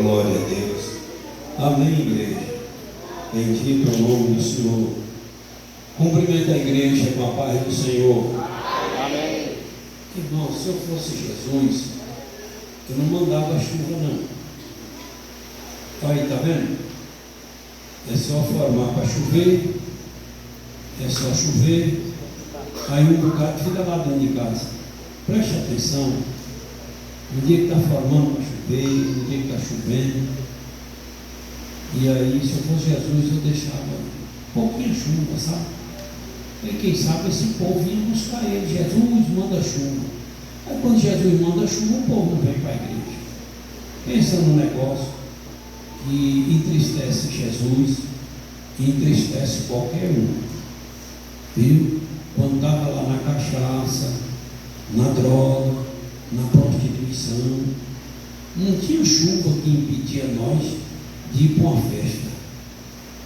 Glória a Deus. Amém, igreja. Bendito é o nome do Senhor. Cumprimento a igreja com a paz do Senhor. Amém. Irmão, se eu fosse Jesus, eu não mandava chuva, não. Aí, tá vendo? É só formar para chover. É só chover. Aí um bocado fica lá dentro de casa. Preste atenção. No dia que está formando para chover, no dia que está chovendo. E aí, se eu fosse Jesus, eu deixava pouquinha chuva, sabe? E quem sabe esse povo vinha buscar ele. Jesus manda chuva. Aí quando Jesus manda chuva, o povo não vem para a igreja. Pensa num negócio que entristece Jesus e entristece qualquer um. Viu? Quando estava lá na cachaça, na droga, na prostituição, não tinha chuva que impedia nós de ir para uma festa.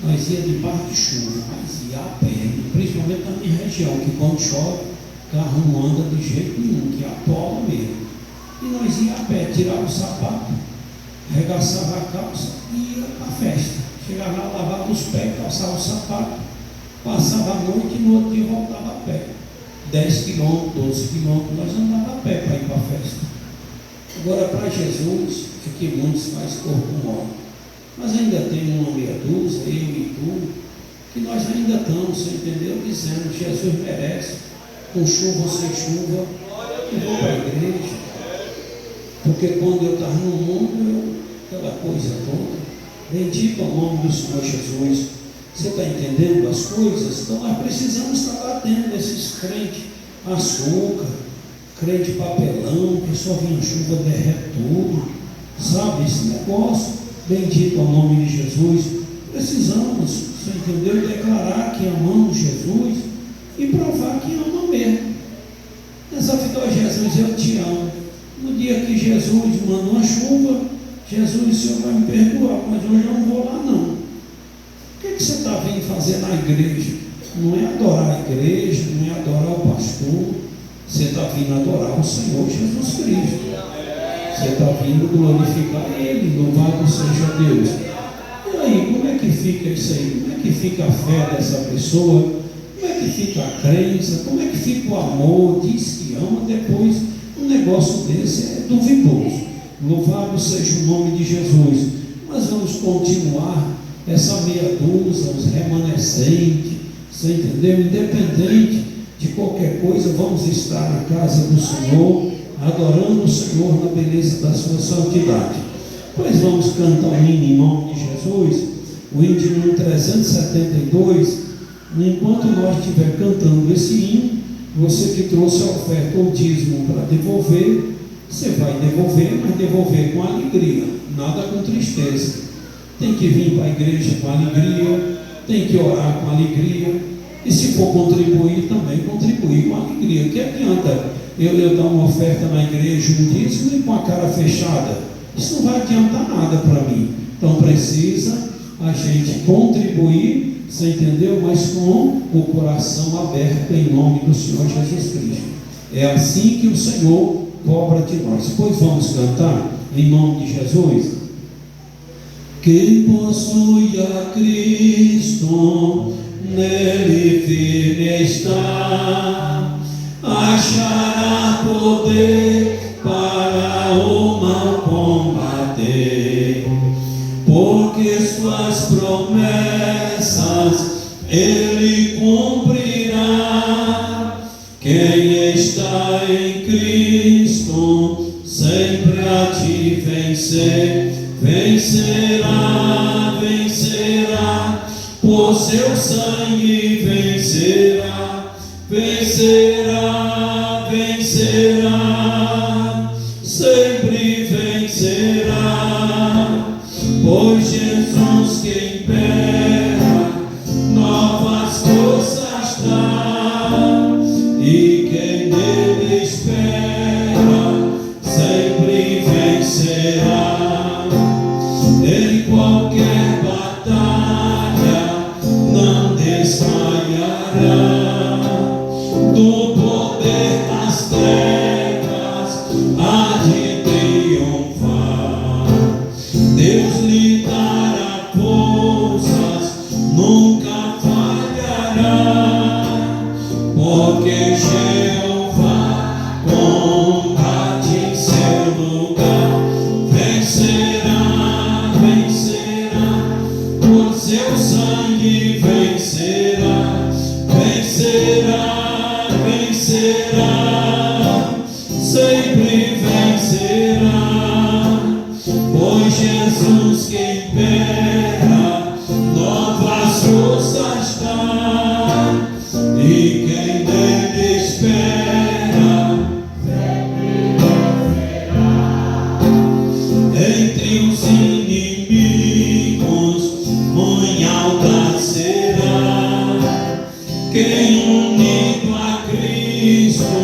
Nós ia debaixo de chuva, mas ia a pé, principalmente na minha região, que quando chove, carro não anda de jeito nenhum, que atola mesmo. E nós ia a pé, tirava o sapato, arregaçava a calça e ia para a festa. Chegava lá, lavava os pés, calçava o sapato, passava a noite e no outro dia voltava a pé. 10 quilômetros, 12 quilômetros, nós andávamos a pé para ir para a festa. Agora, para Jesus, é que muitos fazem corpo mole. Mas ainda tem uma meia dúzia, eu e tu, que nós ainda estamos, você entendeu? Dizendo, Jesus merece, com chuva ou sem chuva, eu vou para a igreja. Porque quando eu estava no mundo, aquela coisa toda, bendito é o nome do Senhor Jesus. Você está entendendo as coisas? Então nós precisamos estar batendo nesses crentes açúcar, crente papelão, que só vinha chuva, derrete tudo. Sabe esse negócio? Bendito é o nome de Jesus. Precisamos, você entendeu? Declarar que amamos Jesus e provar que ama mesmo. Desafiou Jesus, eu te amo. No dia que Jesus mandou uma chuva, Jesus, o Senhor vai me perdoar, mas hoje eu não vou lá não. O que você está vindo fazer na igreja? Não é adorar a igreja, não é adorar o pastor. Você está vindo adorar o Senhor Jesus Cristo. Você está vindo glorificar Ele, louvado seja Deus. E aí, como é que fica isso aí? Como é que fica a fé dessa pessoa? Como é que fica a crença? Como é que fica o amor? Diz que ama, depois um negócio desse é duvidoso. Louvado seja o nome de Jesus. Mas vamos continuar essa meia dúzia, os remanescentes, você entendeu? Independente de qualquer coisa, vamos estar na casa do Senhor, adorando o Senhor na beleza da sua santidade. Pois vamos cantar o hino em nome de Jesus, o hino de número 372. Enquanto nós estiver cantando esse hino, você que trouxe a oferta ou dízimo para devolver, você vai devolver, mas devolver com alegria, nada com tristeza. Tem que vir para a igreja com alegria, tem que orar com alegria, e se for contribuir, também contribuir com alegria. O que adianta eu dar uma oferta na igreja, um dízimo e com a cara fechada? Isso não vai adiantar nada para mim. Então precisa a gente contribuir, você entendeu? Mas com o coração aberto em nome do Senhor Jesus Cristo. É assim que o Senhor cobra de nós. Pois vamos cantar em nome de Jesus. Quem possui a Cristo, nele firme está, achará poder para o mal combater, porque suas promessas ele cumprirá. Quem está em Cristo sempre há de vencer. Vencerá, vencerá, por seu sangue vencerá, vencerá, vencerá, sempre vencerá, pois Jesus que impera, novas forças dá, e quem nele espera, sempre vencerá. Em qualquer batalha não desmaiará, do poder das trevas há de triunfar. lhe dará forças, nunca falhará, porque Jeová combate em seu lugar. Vencerá, vencerá, por seu sangue vencerá, vencerá, vencerá, sempre vencerá, pois Jesus quem pega novas forças dá, e quem nele espera sempre vencerá. Entre os inimigos punhalda será, quem unido a Cristo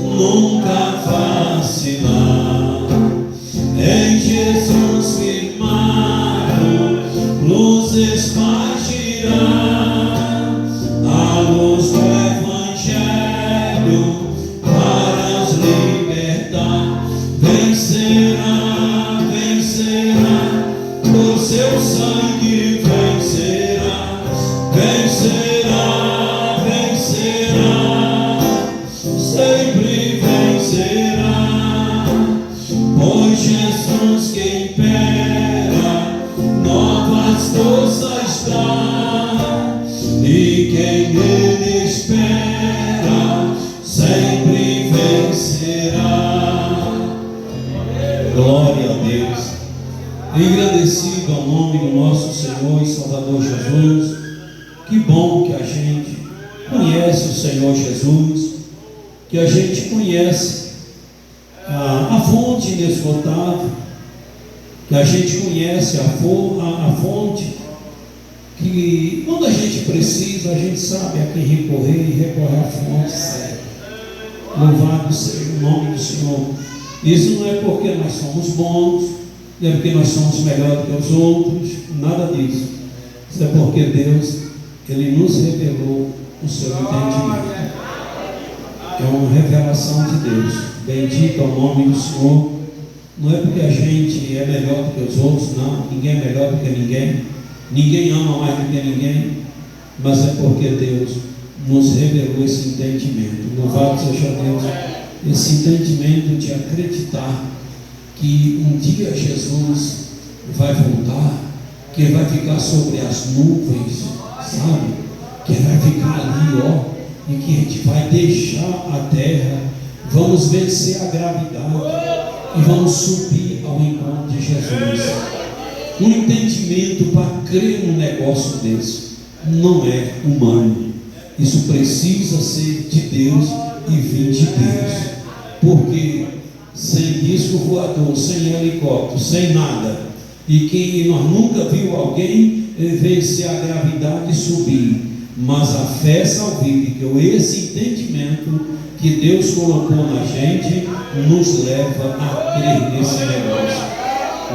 nunca vacilar. Em Jesus firmado, luz espargirá, a luz do Evangelho para os libertar. Vencerá, vencerá, por seu sangue vencerá, vencerá, vencerá, sempre vencerá, pois Jesus quem pega novas forças dá, e quem nele espera sempre vencerá. Glória a Deus. Engrandecido ao nome do nosso Senhor e Salvador Jesus. Que bom que a gente conhece o Senhor Jesus, que a gente conhece a fonte inesgotável, que a gente conhece a fonte que quando a gente precisa, a gente sabe a quem recorrer e recorrer à fonte certa. Louvado seja o nome do Senhor. Isso não é porque nós somos bons, não é porque nós somos melhores que os outros, nada disso. Isso é porque Deus, Ele nos revelou o seu entendimento. É uma revelação de Deus. Bendito é o nome do Senhor. Não é porque a gente é melhor do que os outros, não. Ninguém é melhor do que ninguém. Ninguém ama mais do que ninguém. Mas é porque Deus nos revelou esse entendimento. Louvado seja Deus. Esse entendimento de acreditar que um dia Jesus vai voltar, que vai ficar sobre as nuvens, sabe? Que vai ficar ali, ó, e que a gente vai deixar a terra, vamos vencer a gravidade e vamos subir ao encontro de Jesus. Um entendimento para crer num negócio desse não é humano. Isso precisa ser de Deus e vir de Deus. Porque sem disco voador, sem helicóptero, sem nada, e quem nós nunca viu alguém vencer a gravidade e subir, mas a fé salvífica, esse entendimento que Deus colocou na gente, nos leva a crer nesse negócio.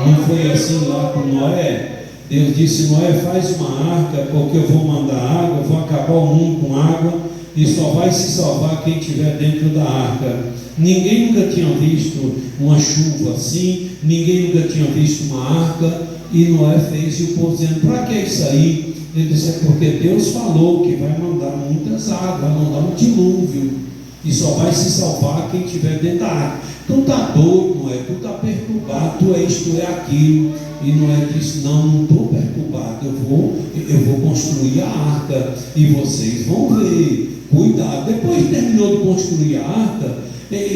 Não foi assim lá com Noé? Deus disse: Noé, faz uma arca, porque eu vou mandar água, eu vou acabar o mundo com água, e só vai se salvar quem estiver dentro da arca. Ninguém nunca tinha visto uma chuva assim, ninguém nunca tinha visto uma arca, e Noé fez, e o povo dizendo: para que isso aí? Ele disse: é porque Deus falou que vai mandar muitas águas, vai mandar um dilúvio, e só vai se salvar quem estiver dentro da arca. Tu está doido, Noé, tu está perturbado, tu é isto, tu é aquilo. E Noé disse: não estou perturbado, eu vou construir a arca, e vocês vão ver, cuidado. Depois terminou de construir a arca,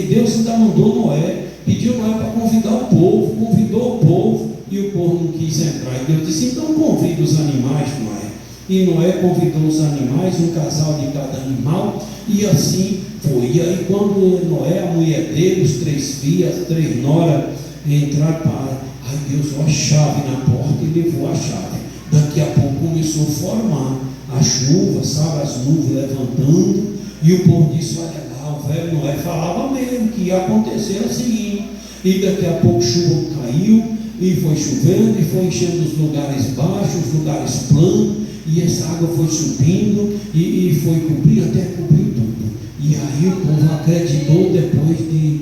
Deus ainda mandou Noé, pediu Noé para convidar o povo, convidou o povo, e o povo não quis entrar. E Deus disse: então convida os animais, Noé. E Noé convidou os animais, um casal de cada animal, e assim foi. E aí quando Noé, a mulher dele, os 3 filhos, 3 noras, entraram para, ai Deus, a chave na porta, e levou a chave. Daqui a pouco começou a formar a chuva, sabe, as nuvens levantando, e o povo disse: olha lá, o velho Noé falava mesmo que ia acontecer assim. E daqui a pouco chuva caiu, e foi chovendo, e foi enchendo os lugares baixos, os lugares planos, e essa água foi subindo, e foi cobrindo, até cobrir tudo. E aí o povo acreditou depois de,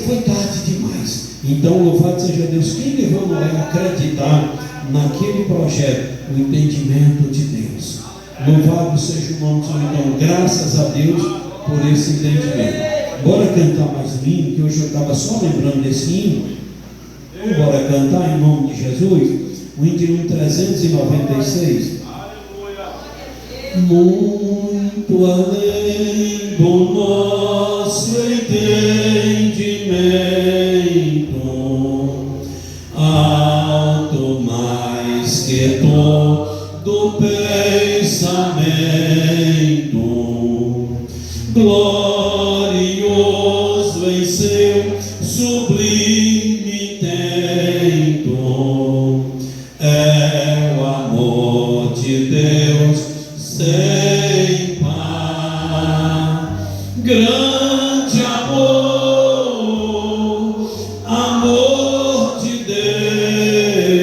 foi tarde demais. Então, louvado seja Deus. Quem levou Noé a acreditar naquele projeto? O entendimento de Deus. Louvado seja o nome do Senhor. Então, graças a Deus por esse entendimento. Bora cantar mais um hino, que hoje eu estava só lembrando desse hino. Bora cantar em nome de Jesus. O hino de número 396. Muito além do nosso entendimento, alto mais que todo pensamento, glorioso em seu sublime intento, é o amor de Deus sem par, grande amor, amor de Deus,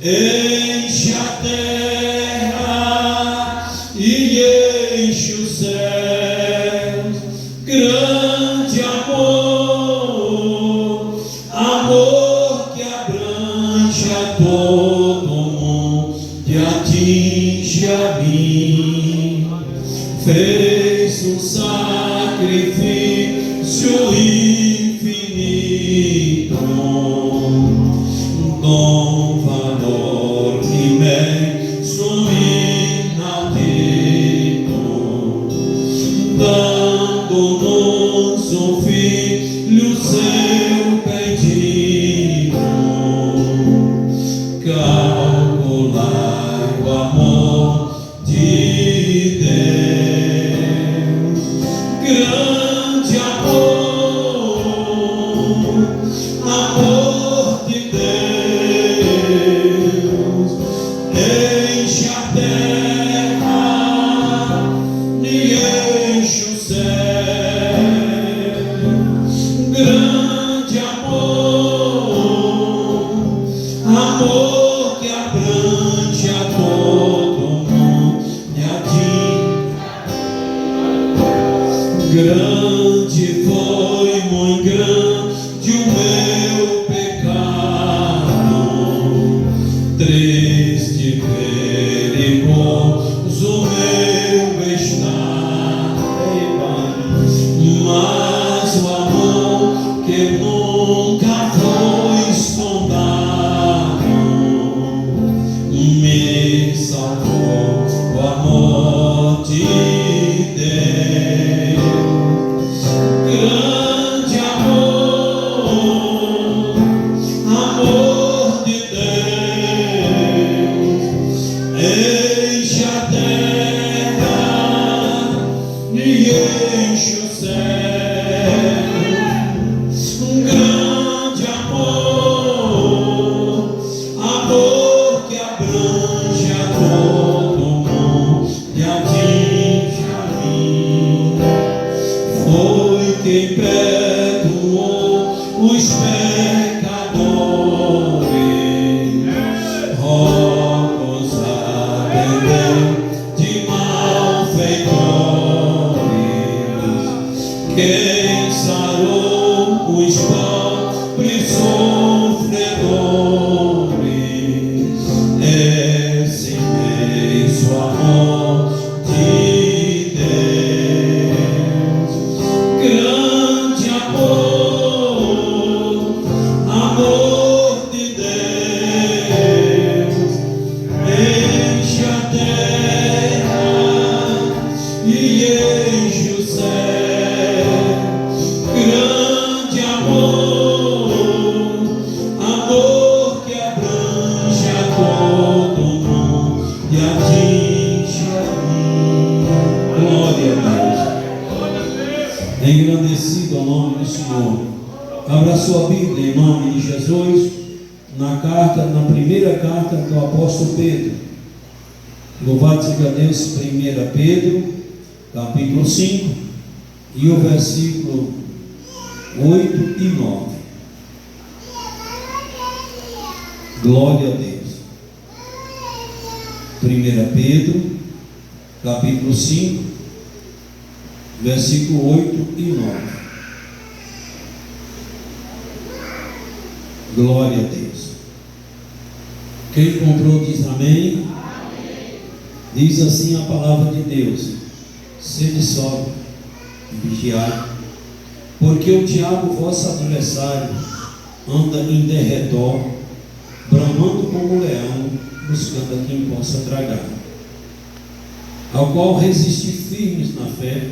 enche a terra e enche os céus, grande amor, amor que abrange a todo mundo e atinge a mim, fez um sacrifício infinito, com valor imenso e inaudito, dando-nos um filho seu bendito. Calculai o amor de Deus, grande amor, amor de Deus, enche a terra e enche o céu, grande amor, amor que abrange a todo mundo e atinge. Grande foi, muito grande o meu pecado, triste, perigoso o meu estado, mas o amor que nunca foi sondado me salvou, o amor de Deus, grande amor, amor de Deus, enche a terra e enche o céu, grande amor, amor que abrange a todo mundo e atinge a mim, foi quem perdoou os pecadores, rogos arrependeu de malfeitores, quem sarou os pobres sofredores, esse imenso amor de Deus, grande amor, amor de Deus, enche a terra e enche o céu, grande amor, amor que abrange a todo mundo e atinge a mim. Glória a Deus. Engrandecido ao nome do Senhor. Abra sua Bíblia em nome de Jesus, na primeira carta do apóstolo Pedro. Louvado seja Deus, 1 Pedro, capítulo 5, e o versículo 8 e 9. Glória a Deus. 1 Pedro, capítulo 5, versículo 8 e 9. Glória a Deus. Quem encontrou diz amém. Diz assim a palavra de Deus: sede sóbrio e vigiai, porque o diabo, vosso adversário, anda em derredor, bramando como leão, buscando a quem possa tragar, ao qual resisti firmes na fé,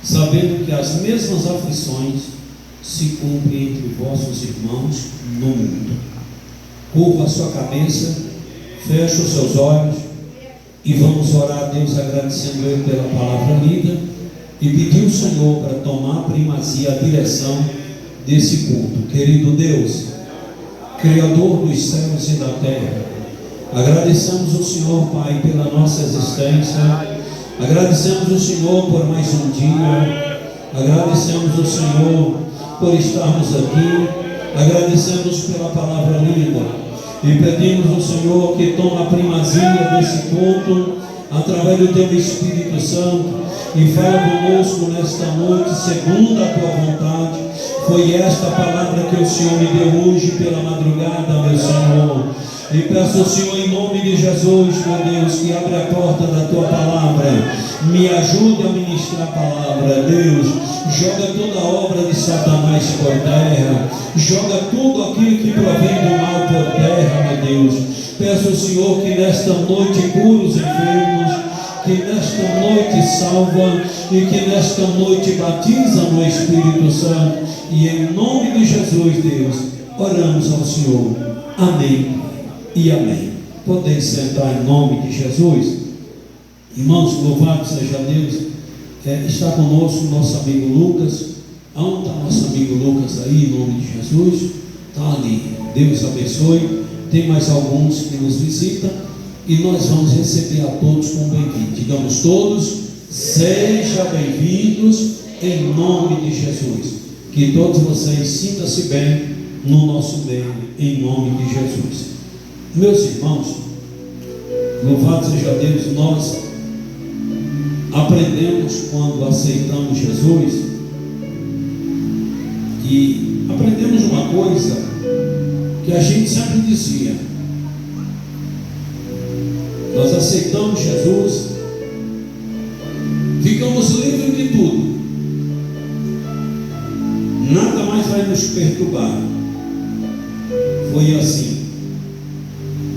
sabendo que as mesmas aflições se cumprem entre vossos irmãos no mundo. Curva a sua cabeça, fecha os seus olhos e vamos orar a Deus, agradecendo Ele pela palavra lida e pedir ao Senhor para tomar a primazia, a direção desse culto. Querido Deus, Criador dos céus e da terra, agradecemos o Senhor, Pai, pela nossa existência, agradecemos o Senhor por mais um dia, agradecemos o Senhor por estarmos aqui, agradecemos pela palavra lida e pedimos ao Senhor que tome a primazia desse culto através do Teu Espírito Santo e fala conosco nesta noite segundo a Tua vontade. Foi esta a palavra que o Senhor me deu hoje pela madrugada, meu Senhor, e peço ao Senhor em nome de Jesus, meu Deus, que abra a porta da Tua palavra, me ajude a ministrar a palavra. Deus, joga toda a obra de Satanás por terra, joga tudo aquilo que provém do mal por terra, meu Deus. Peço ao Senhor que nesta noite cure os enfermos, que nesta noite salva e que nesta noite batiza no Espírito Santo, e em nome de Jesus, Deus, oramos ao Senhor. Amém e amém. Podem sentar em nome de Jesus. Irmãos, louvado seja Deus. Está conosco o nosso amigo Lucas. Onde está nosso amigo Lucas aí, em nome de Jesus? Está ali. Deus abençoe. Tem mais alguns que nos visitam e nós vamos receber a todos com bem-vindo. Digamos todos: sejam bem-vindos em nome de Jesus. Que todos vocês sintam-se bem no nosso meio, em nome de Jesus. Meus irmãos, louvado seja Deus, nós aprendemos quando aceitamos Jesus, e aprendemos uma coisa que a gente sempre dizia: nós aceitamos Jesus, ficamos livres de tudo, nada mais vai nos perturbar. Foi assim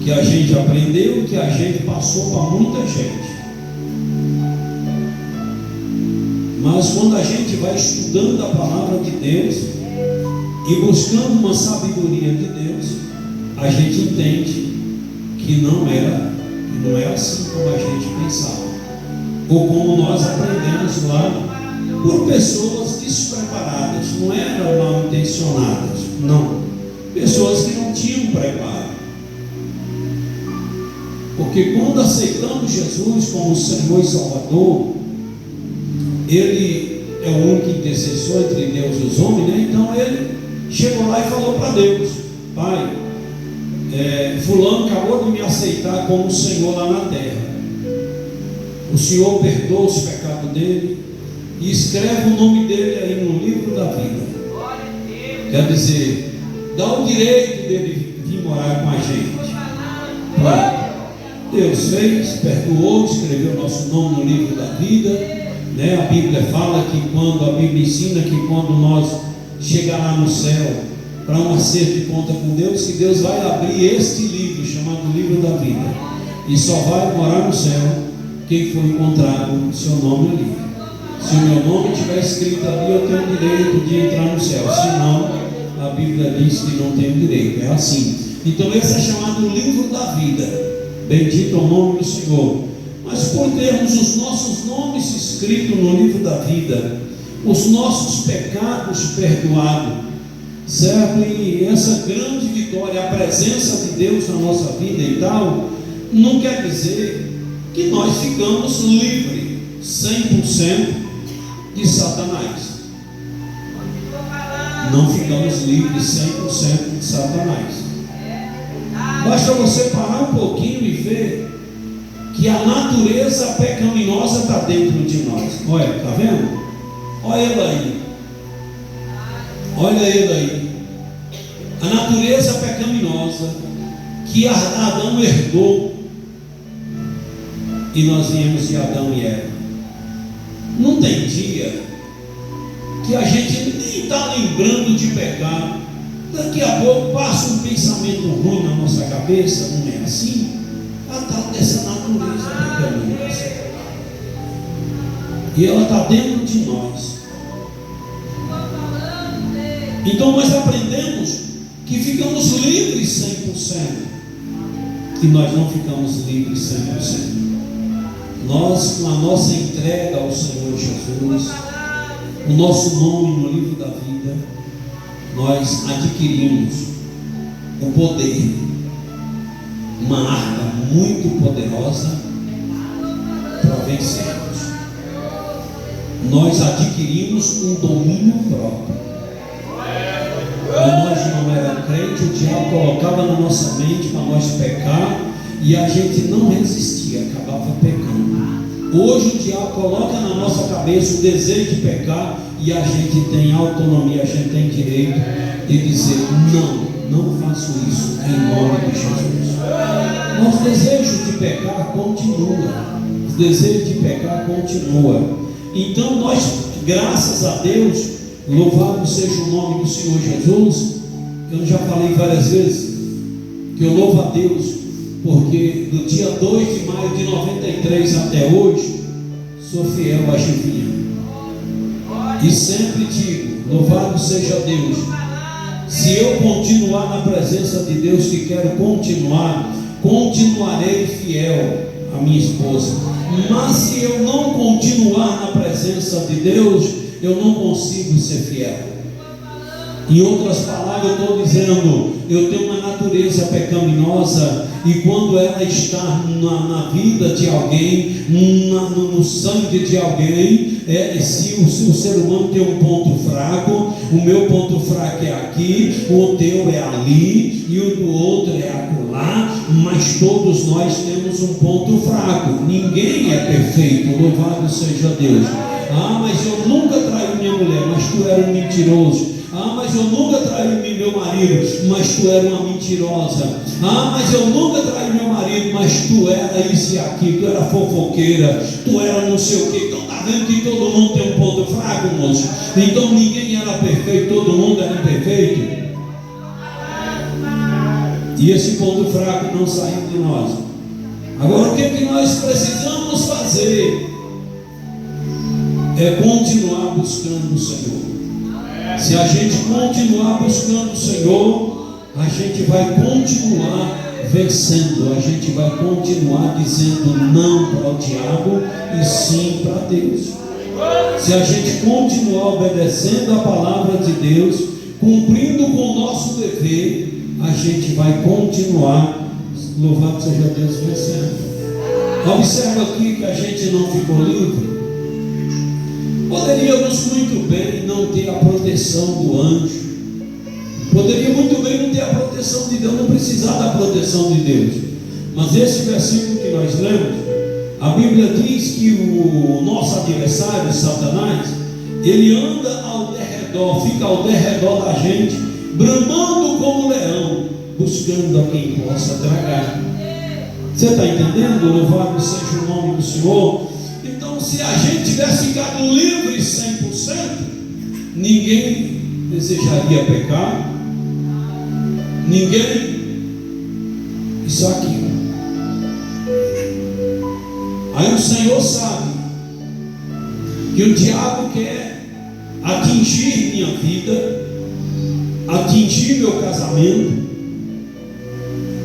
que a gente aprendeu, que a gente passou para muita gente. Mas quando a gente vai estudando a palavra de Deus e buscando uma sabedoria de Deus, a gente entende que não é assim como a gente pensava, ou como nós aprendemos lá por pessoas despreparadas. Não eram mal intencionadas, não, pessoas que não tinham preparo. Porque quando aceitamos Jesus como Senhor e Salvador, Ele é o único intercessor entre Deus e os homens, né? Então Ele chegou lá e falou para Deus: Pai, fulano acabou de me aceitar como Senhor lá na terra. O Senhor perdoa os pecados dele e escreve o nome dele aí no livro da vida. Quer dizer, dá o direito dele vir morar com a gente. Pronto. Deus fez, perdoou, escreveu nosso nome no livro da vida, né? A Bíblia fala que a Bíblia ensina que quando nós chegar lá no céu para um acerto de conta com Deus, que Deus vai abrir este livro chamado livro da vida, e só vai morar no céu quem for encontrado o seu nome ali. Se o meu nome estiver escrito ali, eu tenho direito de entrar no céu, senão a Bíblia diz que não tenho direito. É assim. Então esse é chamado livro da vida. Bendito é o nome do Senhor. Mas por termos os nossos nomes escritos no livro da vida, os nossos pecados perdoados, certo? E essa grande vitória, a presença de Deus na nossa vida e tal, não quer dizer que nós ficamos livres 100% de Satanás. Não ficamos livres 100% de Satanás. Basta você parar um pouquinho e ver que a natureza pecaminosa está dentro de nós. Olha, está vendo? Olha ele aí. Olha ele aí. a natureza pecaminosa que Adão herdou, e nós viemos de Adão e Eva. Não tem dia que a gente nem está lembrando de pecar. Daqui a pouco passa um pensamento ruim na nossa cabeça. Não é assim? A tal dessa natureza pecaminosa, e ela está dentro de nós. Então nós aprendemos que ficamos livres 100%, e nós não ficamos livres 100%. Nós, com a nossa entrega ao Senhor Jesus, o nosso nome no livro da vida, nós adquirimos o poder, uma arma muito poderosa para vencermos. Nós adquirimos um domínio próprio. Quando nós não éramos crentes, o diabo colocava na nossa mente para nós pecar, e a gente não resistia, acabava pecando. Hoje o diabo coloca na nossa cabeça o desejo de pecar, e a gente tem autonomia, a gente tem direito de dizer: não faço isso em nome de Jesus. Nosso desejo de pecar continua. O desejo de pecar continua. Então nós, graças a Deus, louvado seja o nome do Senhor Jesus. Eu já falei várias vezes que eu louvo a Deus porque do dia 2 de maio de 93 até hoje sou fiel a Chivinha, e sempre digo: louvado seja Deus. Se eu continuar na presença de Deus, que quero continuar, continuarei fiel à minha esposa. Mas se eu não continuar na presença de Deus, eu não consigo ser fiel. Em outras palavras, eu estou dizendo: eu tenho uma natureza pecaminosa, e quando ela está na vida de alguém, no sangue de alguém, se o ser humano tem um ponto fraco, o meu ponto fraco é aqui, o teu é ali, e o do outro é acolá, mas todos nós temos um ponto fraco. Ninguém é perfeito, louvado seja Deus. Mas eu nunca traí minha mulher, mas tu era um mentiroso. Mas eu nunca traí meu marido, mas tu era uma mentirosa. Mas eu nunca traí meu marido, mas tu era isso e aquilo, tu era fofoqueira, tu era não sei o que. Então está vendo que todo mundo tem um ponto fraco, moço? Então ninguém era perfeito, todo mundo era imperfeito. E esse ponto fraco não saiu de nós. Agora o que nós precisamos fazer é continuar buscando o Senhor. Se a gente continuar buscando o Senhor, a gente vai continuar vencendo, a gente vai continuar dizendo não para o diabo e sim para Deus. Se a gente continuar obedecendo a palavra de Deus, cumprindo com o nosso dever, a gente vai continuar, louvado seja Deus, vencendo. Observa aqui que a gente não ficou livre. Poderíamos muito bem não ter a proteção do anjo, poderia muito bem não ter a proteção de Deus, não precisar da proteção de Deus. Mas esse versículo que nós lemos, a Bíblia diz que o nosso adversário, Satanás, ele anda ao derredor, fica ao derredor da gente, bramando como leão, buscando a quem possa tragar. Você está entendendo? Louvado seja o nome do Senhor. Então, se a gente tivesse ficado livre 100%, ninguém desejaria pecar, ninguém, isso aqui. Aí o Senhor sabe que o diabo quer atingir minha vida, atingir meu casamento,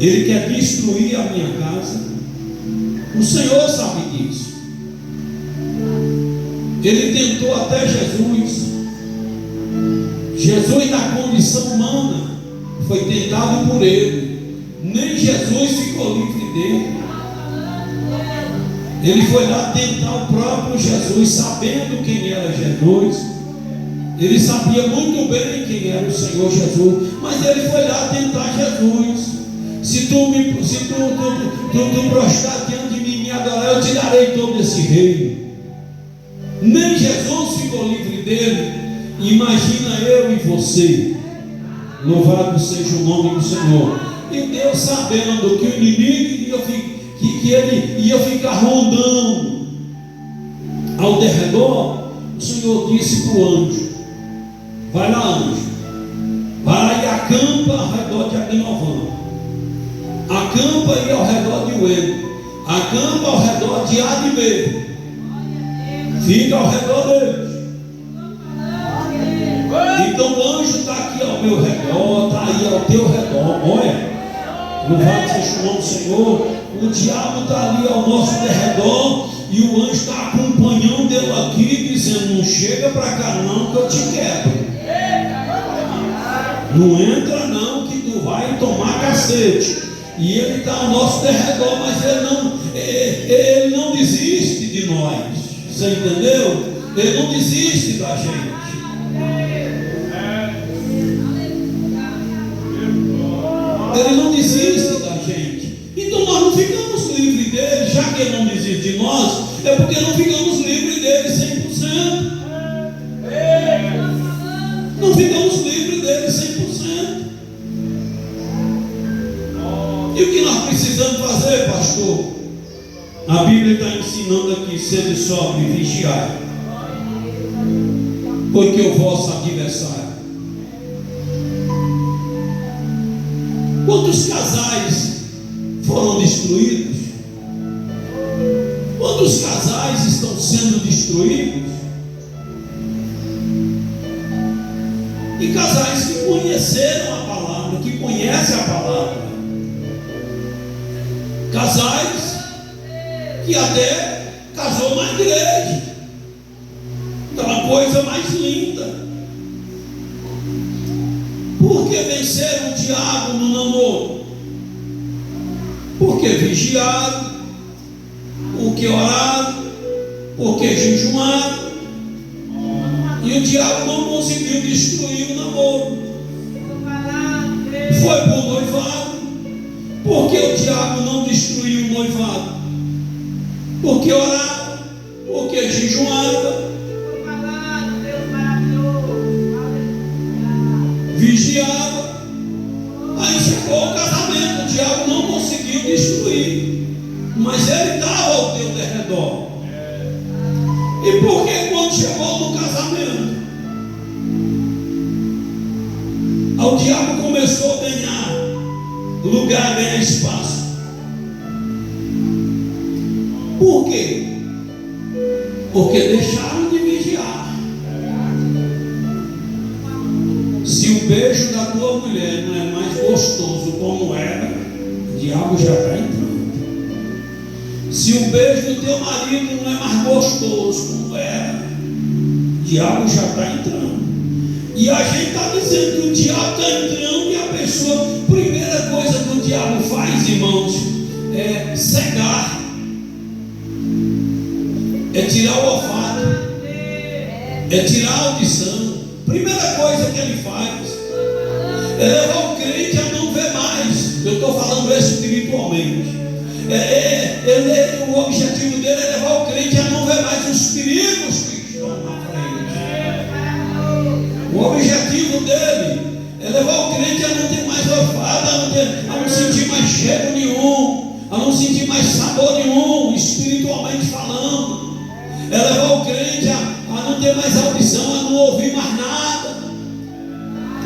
ele quer destruir a minha casa. O Senhor sabe disso. Ele tentou até Jesus. Jesus, na condição humana, foi tentado por ele. Nem Jesus ficou livre dele. Ele foi lá tentar o próprio Jesus, sabendo quem era Jesus. Ele sabia muito bem quem era o Senhor Jesus, mas ele foi lá tentar Jesus. Se tu prostrar diante de mim e me adorar, eu te darei todo esse reino. Nem Jesus ficou livre dele. Imagina eu e você. Louvado seja o nome do Senhor. E Deus, sabendo que o inimigo que ele ia ficar rondando ao derredor, o Senhor disse para o anjo: vai lá, anjo, vai lá e acampa ao redor de Agnovã, acampa aí ao redor de Ueno, acampa ao redor de A e B, fica ao redor deles. Então o anjo está aqui ao meu redor, está aí ao teu redor. Olha, louvado seja o nome do Senhor. O diabo está ali ao nosso derredor e o anjo está acompanhando ele aqui, dizendo: não chega para cá não, que eu te quebro. Não entra não, que tu vai tomar cacete. E ele está ao nosso derredor, mas ele não desiste de nós. Você entendeu? Ele não desiste da gente. Ele não desiste da gente. Então nós não ficamos livres dele. Já que ele não desiste de nós, é porque não ficamos livres dele 100%. Não ficamos livres dele 100%. E o que nós precisamos fazer, pastor? A Bíblia está ensinando aqui: sede sóbrio e vigiai, porque o vosso adversário. Quantos casais foram destruídos? Quantos casais estão sendo destruídos? E casais que conheceram a palavra, que conhecem a palavra. Casais que até casou na igreja, aquela coisa mais linda. Porque venceram o diabo no namoro? Porque vigiaram, porque oraram, porque jejuaram, e o diabo não conseguiu destruir o namoro. Foi por noivado. Porque o diabo não destruiu o noivado? Porque orava, porque jejuava, vigiava. Aí chegou o casamento, o diabo não conseguiu destruir, mas ele estava ao teu derredor. E por que quando chegou no casamento, o diabo começou a ganhar lugar, ganhar espaço? Por quê? Porque deixaram de vigiar. Se o beijo da tua mulher não é mais gostoso como era, o diabo já está entrando. Se o beijo do teu marido não é mais gostoso como era, o diabo já está entrando. E a gente está dizendo que o diabo está entrando, e a pessoa, primeira coisa que o diabo faz, irmãos, é cegar, é tirar o olfato, é tirar a audição. Primeira coisa que ele faz é levar o crente a não ver mais. Eu estou falando espiritualmente. O objetivo dele é levar o crente a não ver mais os perigos que estão na frente. O objetivo dele é levar o crente a não ter mais olfato, a não sentir mais cheiro nenhum, a não sentir mais sabor nenhum, espiritualmente falando. É levar o crente a não ter mais audição, a não ouvir mais nada.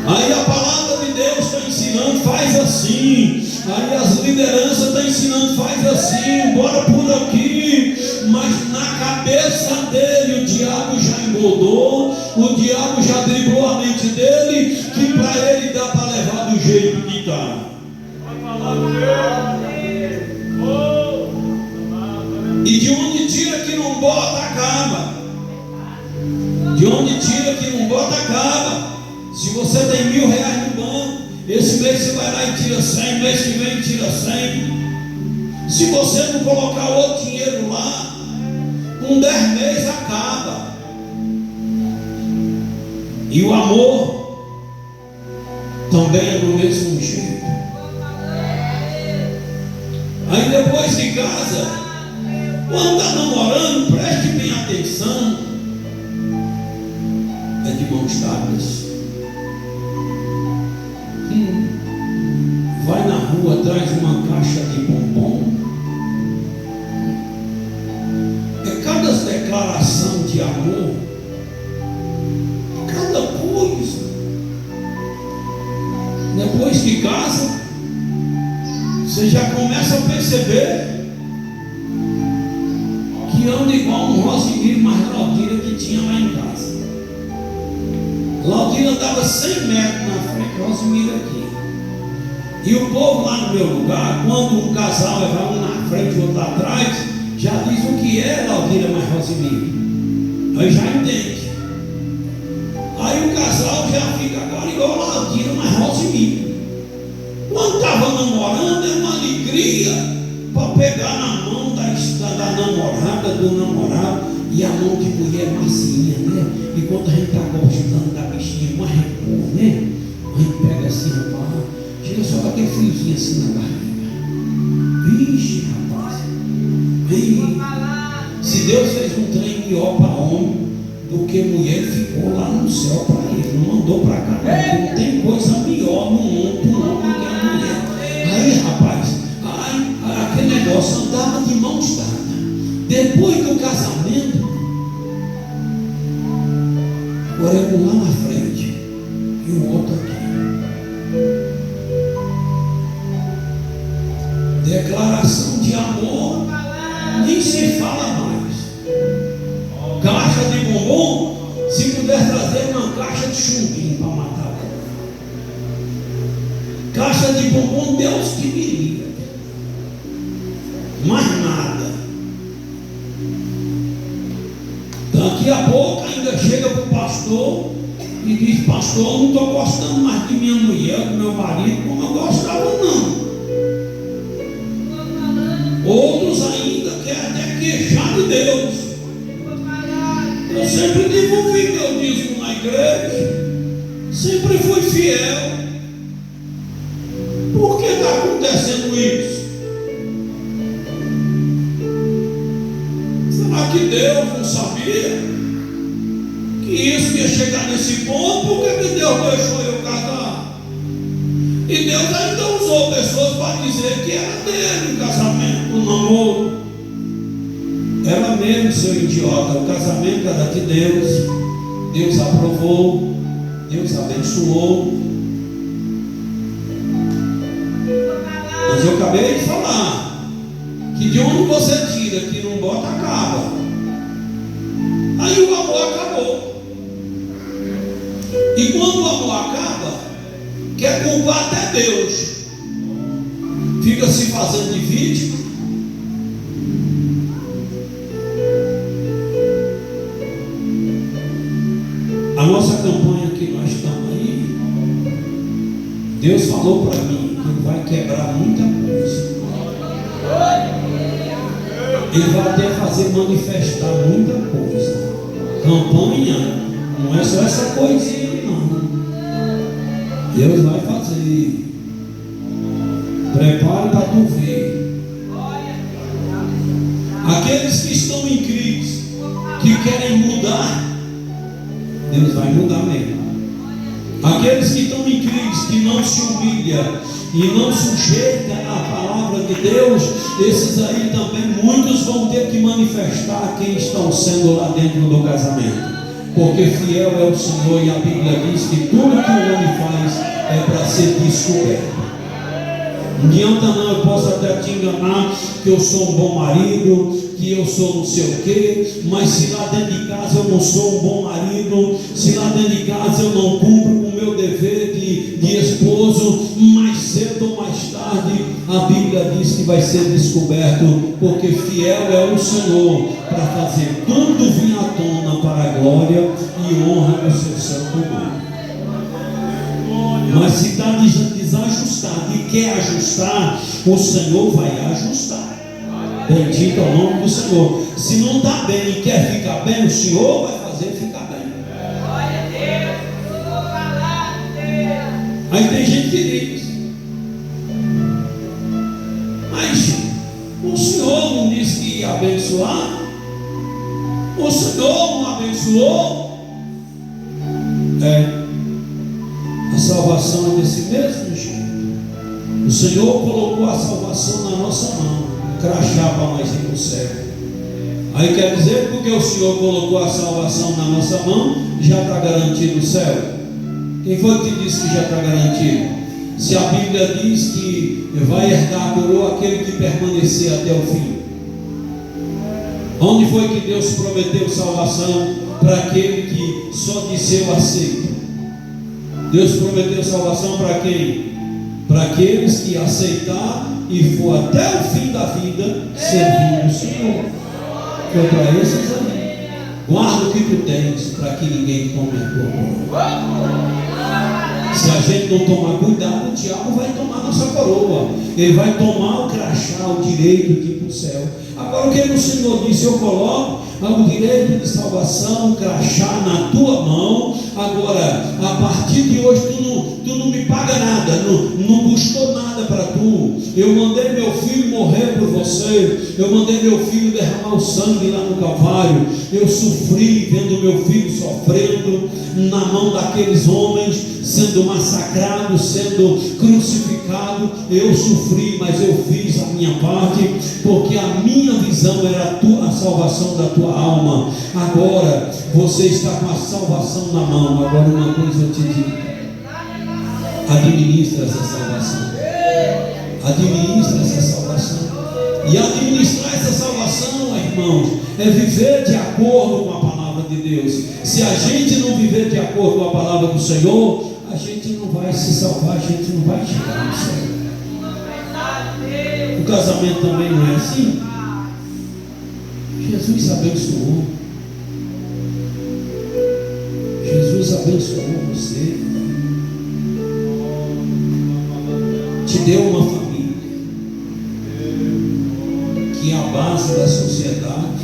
Aí a palavra de Deus está ensinando, faz assim. Aí as lideranças estão ensinando, faz assim, bora por aqui. Mas na cabeça dele o diabo já engordou, o diabo já driblou a mente dele, que para ele dá para levar do jeito que está. E de onde tira que não bota, acaba. De onde tira que não bota, acaba. Se você tem R$1.000 no banco, esse mês você vai lá e tira 100, mês que vem tira 100. Se você não colocar outro dinheiro lá, com 10 meses acaba. E o amor também é do mesmo jeito. Aí depois de casa, quando está namorando, preste bem atenção, é de mãos dadas. rua traz uma caixa de bombom. É cada declaração de amor, cada coisa. Depois que casa, você já começa a perceber que anda igual um Rosimiro mais Laudira que tinha lá em casa. Laudira andava 100 metros na frente, Rosimiro aqui. E o povo lá no meu lugar, quando um casal vai um na frente e outro atrás, já diz o que é Laudira mais Rosimiro. Aí já entende. Aí o casal já fica agora igual Laudira mais Rosimiro. Quando estava namorando, é uma alegria para pegar na mão da namorada, do namorado, e a mão de mulher macia, né? Enquanto a gente está gostando da bichinha, uma repor, né? A gente pega assim, rapaz, chega só com aquele friozinho assim na barriga. Vixe, rapaz. Vem. Se Deus fez um trem melhor para homem do que mulher, ele ficou lá no céu para ele, não mandou para cá, porque não tem coisa melhor no mundo para um homem do que a mulher. Aí, rapaz, aquele negócio andava de mãos dadas. Depois do casamento, agora é um lá na frente e o outro aqui. Declaração de amor nem se fala mais. Caixa de bombom, se puder trazer uma caixa de chumbinho para matar. Caixa de bombom, Deus que me livre. Mais nada. Daqui a pouco ainda chega para o pastor e diz: pastor, eu não estou gostando mais de minha mulher, do meu marido, como eu gostava, não. Outros ainda querem até queixar de Deus. Eu sempre devolvi meu dízimo na igreja, sempre fui fiel. Por que está acontecendo isso? Será que Deus não sabia que isso ia chegar nesse ponto? Por que Deus deixou eu casar? E Deus ainda usou pessoas para dizer que era dele o casamento, o namoro. Era mesmo, seu idiota, o casamento era de Deus. Deus aprovou, Deus abençoou. Mas eu acabei de falar que de onde você tira que não bota, acaba. Aí o amor acabou. E quando o amor acaba, quer culpar até Deus. Fica se fazendo de vítima. A nossa campanha que nós estamos aí, Deus falou para mim que Ele vai quebrar muita coisa. Ele vai até fazer manifestar muita coisa. Campanha não é só essa coisinha, não. Deus vai fazer. Prepare para tu ver. Aqueles que estão em crise, que querem mudar, Deus vai mudar mesmo. Aqueles que estão em crise, que não se humilham e não sujeitam a palavra de Deus, esses aí também, muitos vão ter que manifestar quem estão sendo lá dentro do casamento. Porque fiel é o Senhor, e a Bíblia diz que tudo que o homem faz é para ser descoberto. Não adianta não, eu posso até te enganar que eu sou um bom marido, que eu sou não sei o quê, mas se lá dentro de casa eu não sou um bom marido, se lá dentro de casa eu não cumpro com o meu dever de esposo, mais cedo ou mais tarde a Bíblia diz que vai ser descoberto, porque fiel é o Senhor para fazer tudo vir à tona para a glória e honra do seu santo nome. Mas se está desajustado e quer ajustar, o Senhor vai ajustar. Bendito é o nome do Senhor. Se não está bem e quer ficar bem, o Senhor vai fazer ficar bem. Glória a Deus, eu vou falar, Deus. Aí tem gente que diz: mas o Senhor não disse que ia abençoar? O Senhor não abençoou? A salvação é desse mesmo jeito. O Senhor colocou a salvação na nossa mão, crachá para nós ir para o céu. Aí quer dizer que porque o Senhor colocou a salvação na nossa mão, já está garantido o céu? Quem foi que disse que já está garantido? Se a Bíblia diz que vai herdar a coroa aquele que permanecer até o fim. Onde foi que Deus prometeu salvação para aquele que só disse eu aceito? Deus prometeu salvação para quem? Para aqueles que aceitar e for até o fim da vida servindo o Senhor. Foi para esses aí. Guarda o que tu tens, para que ninguém tome a tua coroa. Se a gente não tomar cuidado, o diabo vai tomar nossa coroa. Ele vai tomar o crachá, o direito de ir para o céu. Agora o que o Senhor disse? Eu coloco o direito de salvação, o crachá na tua mão. Agora, a partir de hoje, tu não me paga nada, não custou nada para tu. Eu mandei meu filho morrer por você. Eu mandei meu filho derramar o sangue lá no Calvário. Eu sofri vendo meu filho sofrendo na mão daqueles homens, sendo massacrado, sendo crucificado. Eu sofri, mas eu fiz a minha parte, porque a minha visão era a salvação da tua alma. Agora você está com a salvação na mão. Agora uma coisa eu te digo: administra essa salvação. Administra essa salvação. E administrar essa salvação, irmãos, é viver de acordo com a palavra de Deus. Se a gente não viver de acordo com a palavra do Senhor, a gente não vai se salvar, a gente não vai chegar no céu. O casamento também não é assim. Jesus abençoou. Jesus abençoou você. Te deu uma família que é a base da sociedade,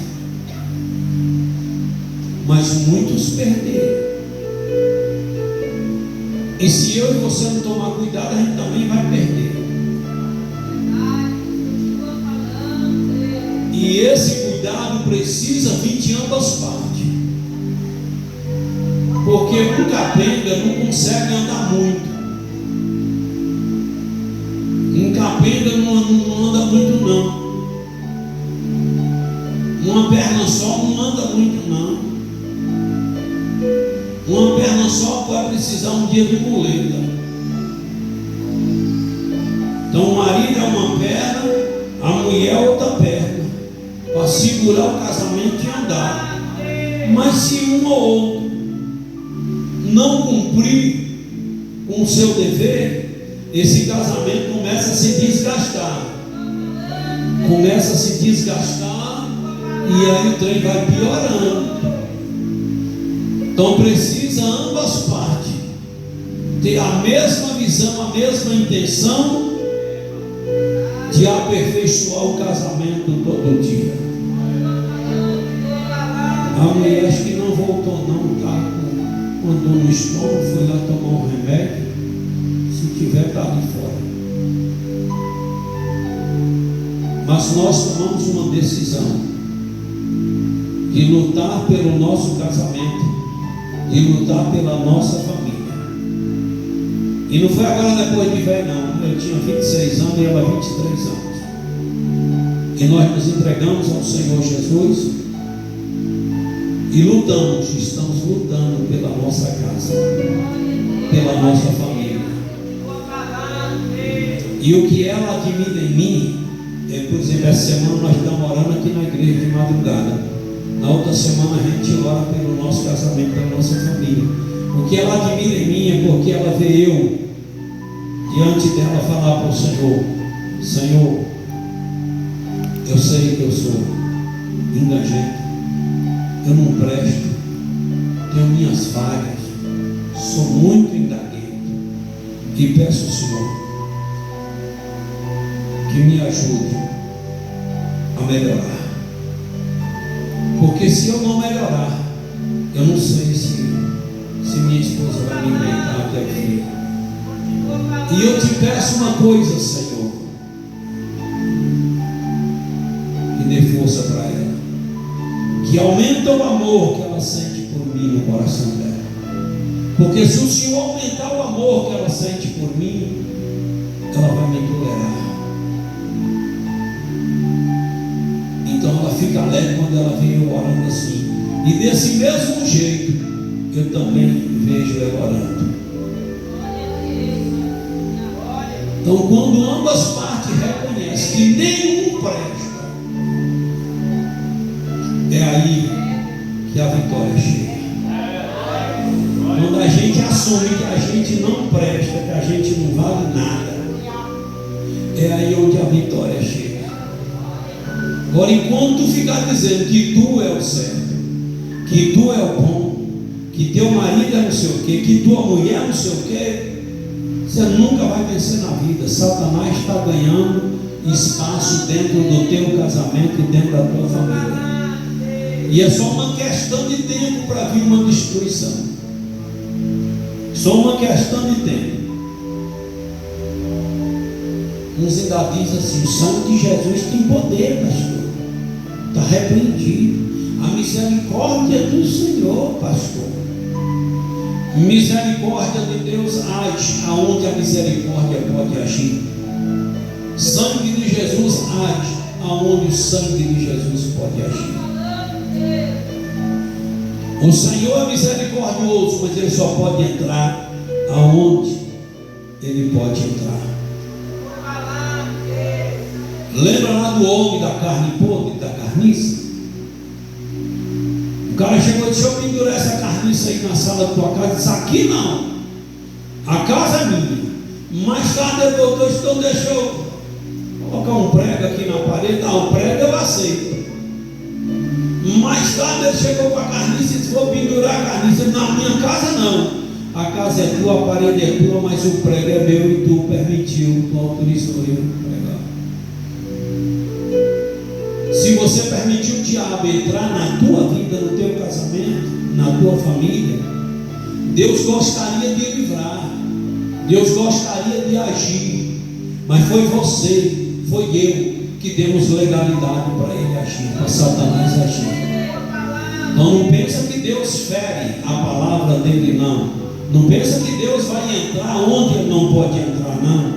mas muitos perderam. E se eu e você não tomar cuidado, a gente também vai perder. E esse cuidado precisa vir de ambas partes, porque um capenga não consegue andar muito. Um capenga não anda muito não. Uma perna só não anda muito não. Uma perna só pode precisar um dia de muleta. Então o marido é uma perna, a mulher é outra perna, para segurar o casamento e andar. Mas se um ou outro não cumprir com o seu dever, esse casamento começa a se desgastar. Começa a se desgastar e aí o trem vai piorando. Então precisa ambas partes ter a mesma visão, a mesma intenção de aperfeiçoar o casamento todo dia. A mulher acho que não voltou não, tá? Quando no estômago foi lá tomar um remédio. Se tiver, está ali fora. Mas nós tomamos uma decisão de lutar pelo nosso casamento, de lutar pela nossa família. E não foi agora depois de velho não. Eu tinha 26 anos e ela 23 anos. E nós nos entregamos ao Senhor Jesus e estamos lutando pela nossa casa, pela nossa família. E o que ela admira em mim, por exemplo, essa semana nós estamos orando aqui na igreja de madrugada. Na outra semana a gente ora pelo nosso casamento, pela nossa família. O que ela admira em mim é porque ela vê eu diante dela falar para o Senhor: Senhor, eu sei que eu sou engajante, eu não presto, tenho minhas falhas, sou muito indagueiro, e peço ao Senhor que me ajude a melhorar. Porque se eu não melhorar, eu não sei se minha esposa vai me aguentar até aqui. E eu te peço uma coisa, Senhor, que dê força para ela, que aumenta o amor que ela sente por mim no coração dela. Porque se o Senhor aumentar o amor que ela sente por mim, ela vai me alegre quando ela vê eu orando assim. E desse mesmo jeito, eu também vejo ela orando. Então, quando ambas partes reconhecem que nenhum presta, é aí que a vitória chega. Quando a gente assume que a gente não presta, que a gente não vale nada, é aí onde a vitória chega. Agora, enquanto tu ficar dizendo que tu é o certo, que tu é o bom, que teu marido é não sei o quê, que tua mulher é não sei o quê, você nunca vai vencer na vida. Satanás está ganhando espaço dentro do teu casamento e dentro da tua família. E é só uma questão de tempo para vir uma destruição. Só uma questão de tempo. Uns ainda dizem assim: o sangue de Jesus tem poder, pastor. Está repreendido. A misericórdia do Senhor, pastor. Misericórdia de Deus age aonde a misericórdia pode agir. Sangue de Jesus age aonde o sangue de Jesus pode agir. O Senhor é misericordioso, mas Ele só pode entrar aonde Ele pode entrar. Lembra lá do homem da carne podre, da carniça? O cara chegou e disse: eu pendurar essa carniça aí na sala da tua casa. Disse: aqui não, a casa é minha. Mais tarde ele voltou e disse: então deixa eu colocar um prego aqui na parede. O prego eu aceito. Mais tarde ele chegou com a carniça e disse: vou pendurar a carniça. Na minha casa não, a casa é tua, a parede é tua, mas o prego é meu e tu permitiu, tu autorizou eu pregar. Se você permitir o diabo entrar na tua vida, no teu casamento, na tua família, Deus gostaria de livrar, Deus gostaria de agir, mas foi você, foi eu que demos legalidade para ele agir, para Satanás agir. Então não pensa que Deus fere a palavra dele, não. Não pensa que Deus vai entrar onde ele não pode entrar, não.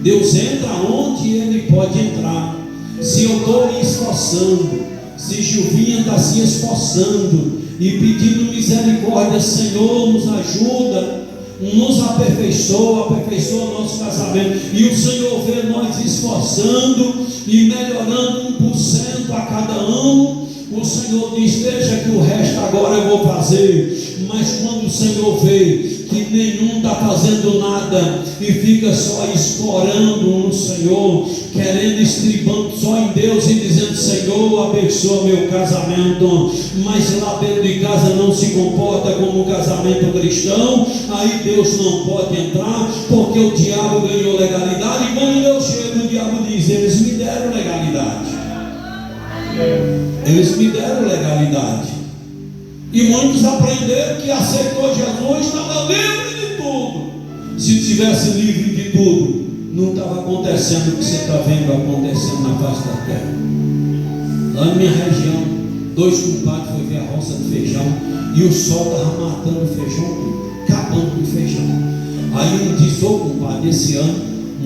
Deus entra onde ele pode entrar. Se eu estou me esforçando, se Gilvinha está se esforçando e pedindo misericórdia, Senhor, nos ajuda, nos aperfeiçoa nosso casamento, e o Senhor vê nós esforçando e melhorando 1% a cada ano, o Senhor diz: deixa que o resto agora eu vou fazer. Mas quando o Senhor vê que nenhum está fazendo nada e fica só escorando no Senhor, querendo, estribando só em Deus e dizendo: Senhor, abençoa meu casamento, mas lá dentro de casa não se comporta como um casamento cristão, aí Deus não pode entrar, porque o diabo ganhou legalidade. E quando eu chego, o diabo diz: eles me deram legalidade. Eles me deram legalidade. E muitos aprenderam que aceitou Jesus, estava livre de tudo. Se tivesse livre de tudo, não estava acontecendo o que você está vendo acontecendo na face da terra. Lá na minha região, 2 compadres foram ver a roça de feijão e o sol estava matando o feijão, acabando com o feijão. Aí um disse: ô compadre, esse ano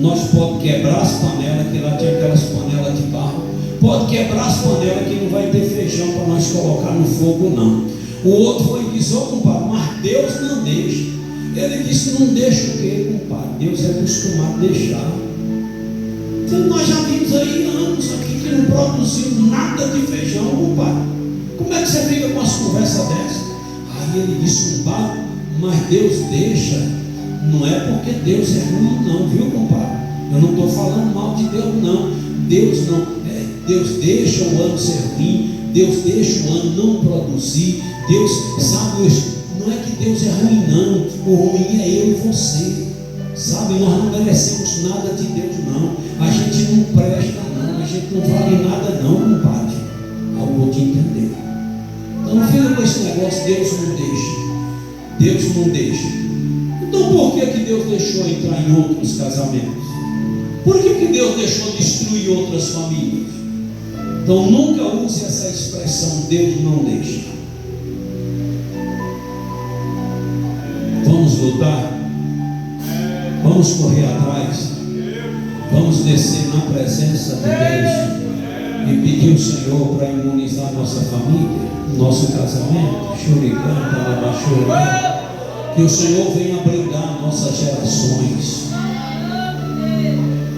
nós podemos quebrar as panelas, que lá tinha aquelas panelas de barro, pode quebrar as panelas que não vai ter feijão para nós colocar no fogo, não. O outro foi e disse: ô compadre, mas Deus não deixa. Ele disse: não deixa o quê, compadre? Deus é acostumado a deixar. Então nós já vimos aí anos aqui que não produziu nada de feijão, compadre. Como é que você fica com as conversas dessas? Aí ele disse: compadre, mas Deus deixa. Não é porque Deus é ruim, não, viu, compadre? Eu não estou falando mal de Deus, não. Deus não, Deus deixa o ano ser ruim, Deus deixa o ano não produzir. Deus, sabe, não é que Deus é ruim, não. O ruim é eu e você. Sabe, nós não merecemos nada de Deus, não. A gente não presta, não. A gente não vale nada, não, compadre. Algo de entender. Então não fica com esse negócio: Deus não deixa. Deus não deixa. Então por que Deus deixou entrar em outros casamentos? Por que Deus deixou destruir outras famílias? Então nunca use essa expressão: Deus não deixa. Vamos lutar, vamos correr atrás, vamos descer na presença de Deus e pedir ao Senhor para imunizar nossa família, nosso casamento, choricanta, labachoricanta, que o Senhor venha brindar nossas gerações,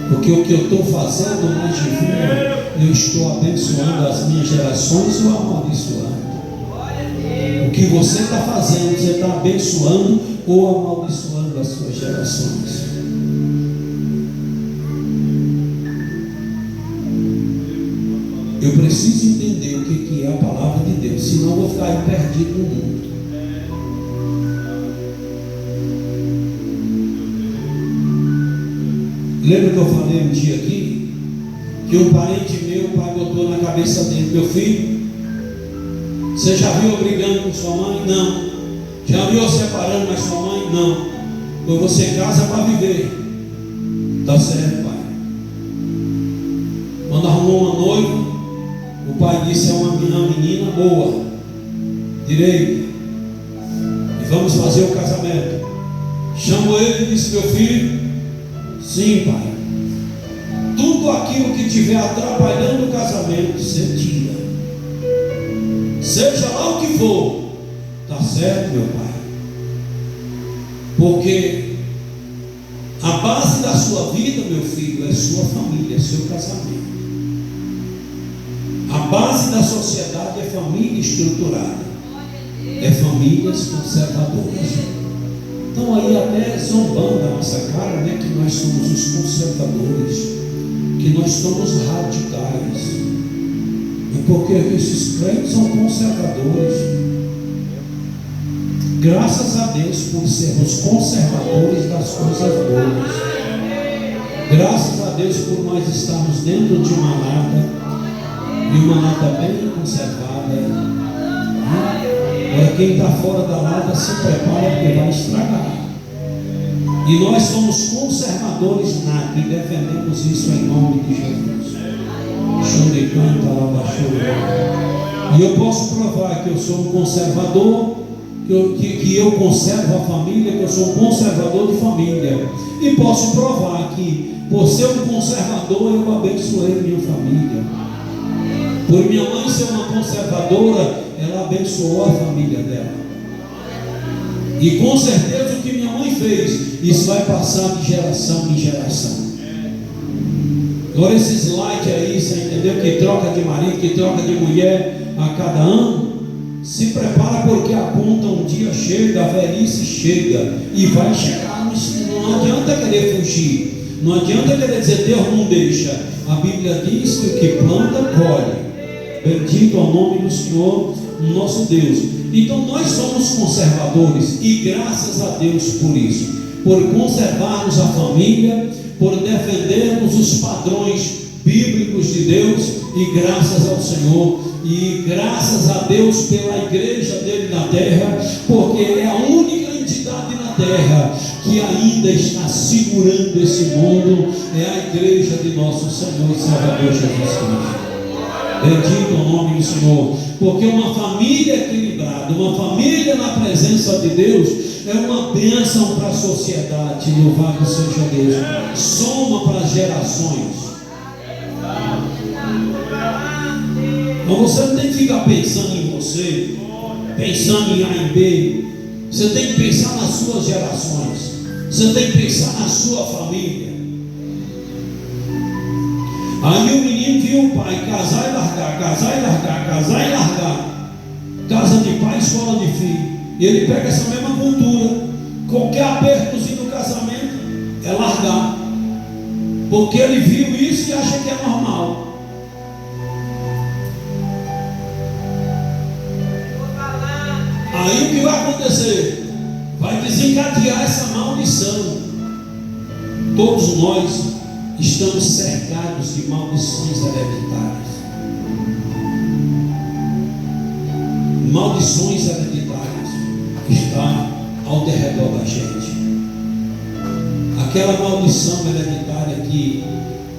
porque o que eu estou fazendo mais divino, eu estou abençoando as minhas gerações ou amaldiçoando? O que você está fazendo, você está abençoando ou amaldiçoando as suas gerações? Eu preciso entender o que é a palavra de Deus, senão eu vou ficar aí perdido no mundo. Lembra que eu falei um dia aqui, que um parente meu, o pai botou na cabeça dele: meu filho, você já viu eu brigando com sua mãe? Não. Já viu eu separando com sua mãe? Não. Pois você casa para viver. Tá certo, pai. Quando arrumou uma noiva, o pai disse: é uma menina boa, direita, e vamos fazer o casamento. Chamou ele e disse: meu filho, sim, pai, tudo aquilo que estiver atrapalhando o casamento, você tira, seja lá o que for. Tá certo, meu pai, porque a base da sua vida, meu filho, é sua família, é seu casamento. A base da sociedade é família estruturada, é famílias conservadoras. Então aí até zombando a nossa cara, né, que nós somos os conservadores, que nós somos radicais, e porque esses crentes são conservadores. Graças a Deus por sermos conservadores das coisas boas. Graças a Deus por nós estarmos dentro de uma nata, e uma nata bem conservada. Agora quem está fora da nata se prepara, porque vai estragar. E nós somos conservadores nata e defendemos isso em nome de Jesus. Choricanta, labachoricanta. E eu posso provar que eu sou um conservador, que eu conservo a família, que eu sou um conservador de família. E posso provar que, por ser um conservador, eu abençoei minha família. Por minha mãe ser uma conservadora, ela abençoou a família dela. E com certeza o que minha mãe fez, isso vai passar de geração em geração. Agora esse slide aí, você entendeu? Que troca de marido, que troca de mulher a cada ano. Se prepara, porque aponta um dia chega, a velhice chega e vai chegar. Não adianta querer fugir, não adianta querer dizer Deus não deixa. A Bíblia diz que o que planta colhe. Bendito ao nome do Senhor nosso Deus. Então nós somos conservadores e graças a Deus por isso, por conservarmos a família, por defendermos os padrões bíblicos de Deus, e graças ao Senhor, e graças a Deus pela igreja dele na terra, porque é a única entidade na terra que ainda está segurando esse mundo, é a igreja de nosso Senhor e Salvador Jesus Cristo. Bendito o nome do Senhor, porque uma família equilibrada, uma família na presença de Deus, é uma bênção para a sociedade. Louvado seja Deus, soma para as gerações. Então você não tem que ficar pensando em você, pensando em A e B. Você tem que pensar nas suas gerações, você tem que pensar na sua família. Aí o menino viu o pai casar e largar, casar e largar, casar e largar, casa de pai, escola de filho. E ele pega essa mesma cultura. Qualquer apertozinho no casamento é largar, porque ele viu isso e acha que é normal. Aí o que vai acontecer? Vai desencadear essa maldição. Todos nós estamos cercados de maldições hereditárias. Maldições hereditárias estão ao derredor da gente. Aquela maldição hereditária que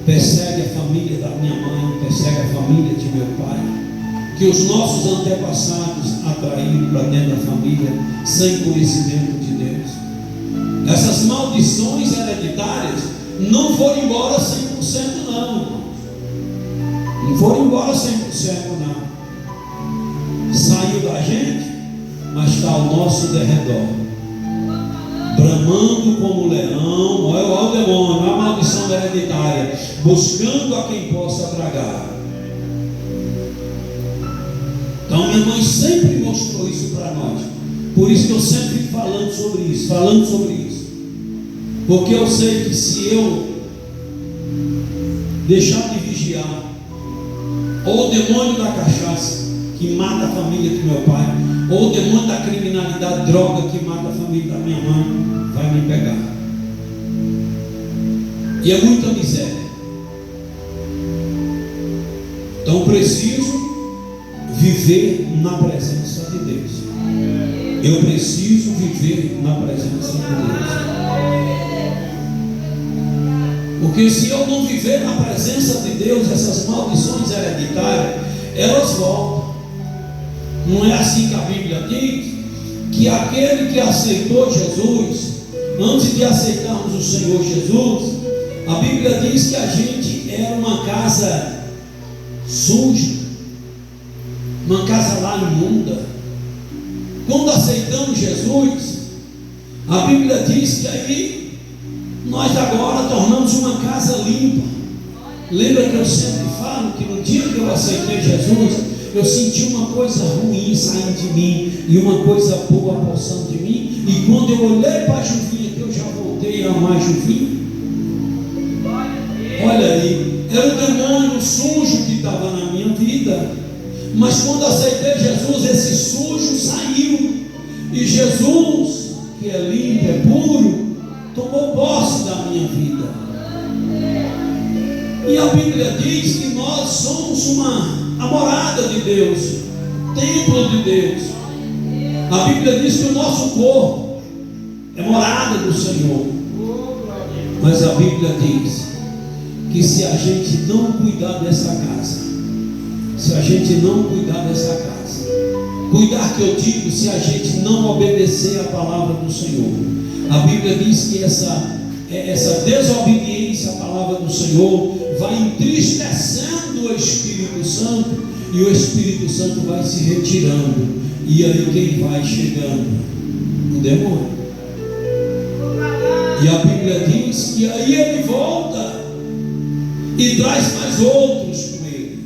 persegue a família da minha mãe, persegue a família de meu pai, que os nossos antepassados atraíram para dentro da família sem conhecimento de Deus. Essas maldições hereditárias não foram embora 100% não. Não foram embora 100% não. Saiu da gente, mas está ao nosso derredor, bramando como leão. Olha o demônio, a maldição hereditária, buscando a quem possa tragar. Então minha mãe sempre mostrou isso para nós. Por isso que eu sempre fico falando sobre isso. Porque eu sei que se eu deixar de vigiar, ou o demônio da cachaça que mata a família do meu pai, ou o demônio da criminalidade, droga que mata a família da minha mãe, vai me pegar. E é muita miséria. Então preciso viver na presença de Deus. Eu preciso viver na presença de Deus. Porque se eu não viver na presença de Deus, essas maldições hereditárias, elas voltam. Não é assim que a Bíblia diz? Que aquele que aceitou Jesus, antes de aceitarmos o Senhor Jesus, a Bíblia diz que a gente era uma casa suja, uma casa lá imunda. Quando aceitamos Jesus, a Bíblia diz que aí nós agora tornamos uma casa limpa. Lembra que eu sempre falo que no dia que eu aceitei Jesus, eu senti uma coisa ruim saindo de mim e uma coisa boa passando de mim. E quando eu olhei para a Juvinha, que eu já voltei a amar a Juvinha, olha aí, era o demônio sujo que estava na minha vida. Mas quando aceitei Jesus, esse sujo saiu. E Jesus, que é limpo, é puro, tomou posse da minha vida. E a Bíblia diz que nós somos a morada de Deus, templo de Deus. A Bíblia diz que o nosso corpo é morada do Senhor. Mas a Bíblia diz que se a gente não cuidar dessa casa, se a gente não cuidar dessa casa, cuidar que eu digo, se a gente não obedecer a palavra do Senhor, a Bíblia diz que essa desobediência à palavra do Senhor vai entristecendo o Espírito Santo, e o Espírito Santo vai se retirando, e aí quem vai chegando? O demônio. E a Bíblia diz que aí ele volta e traz mais outros com ele.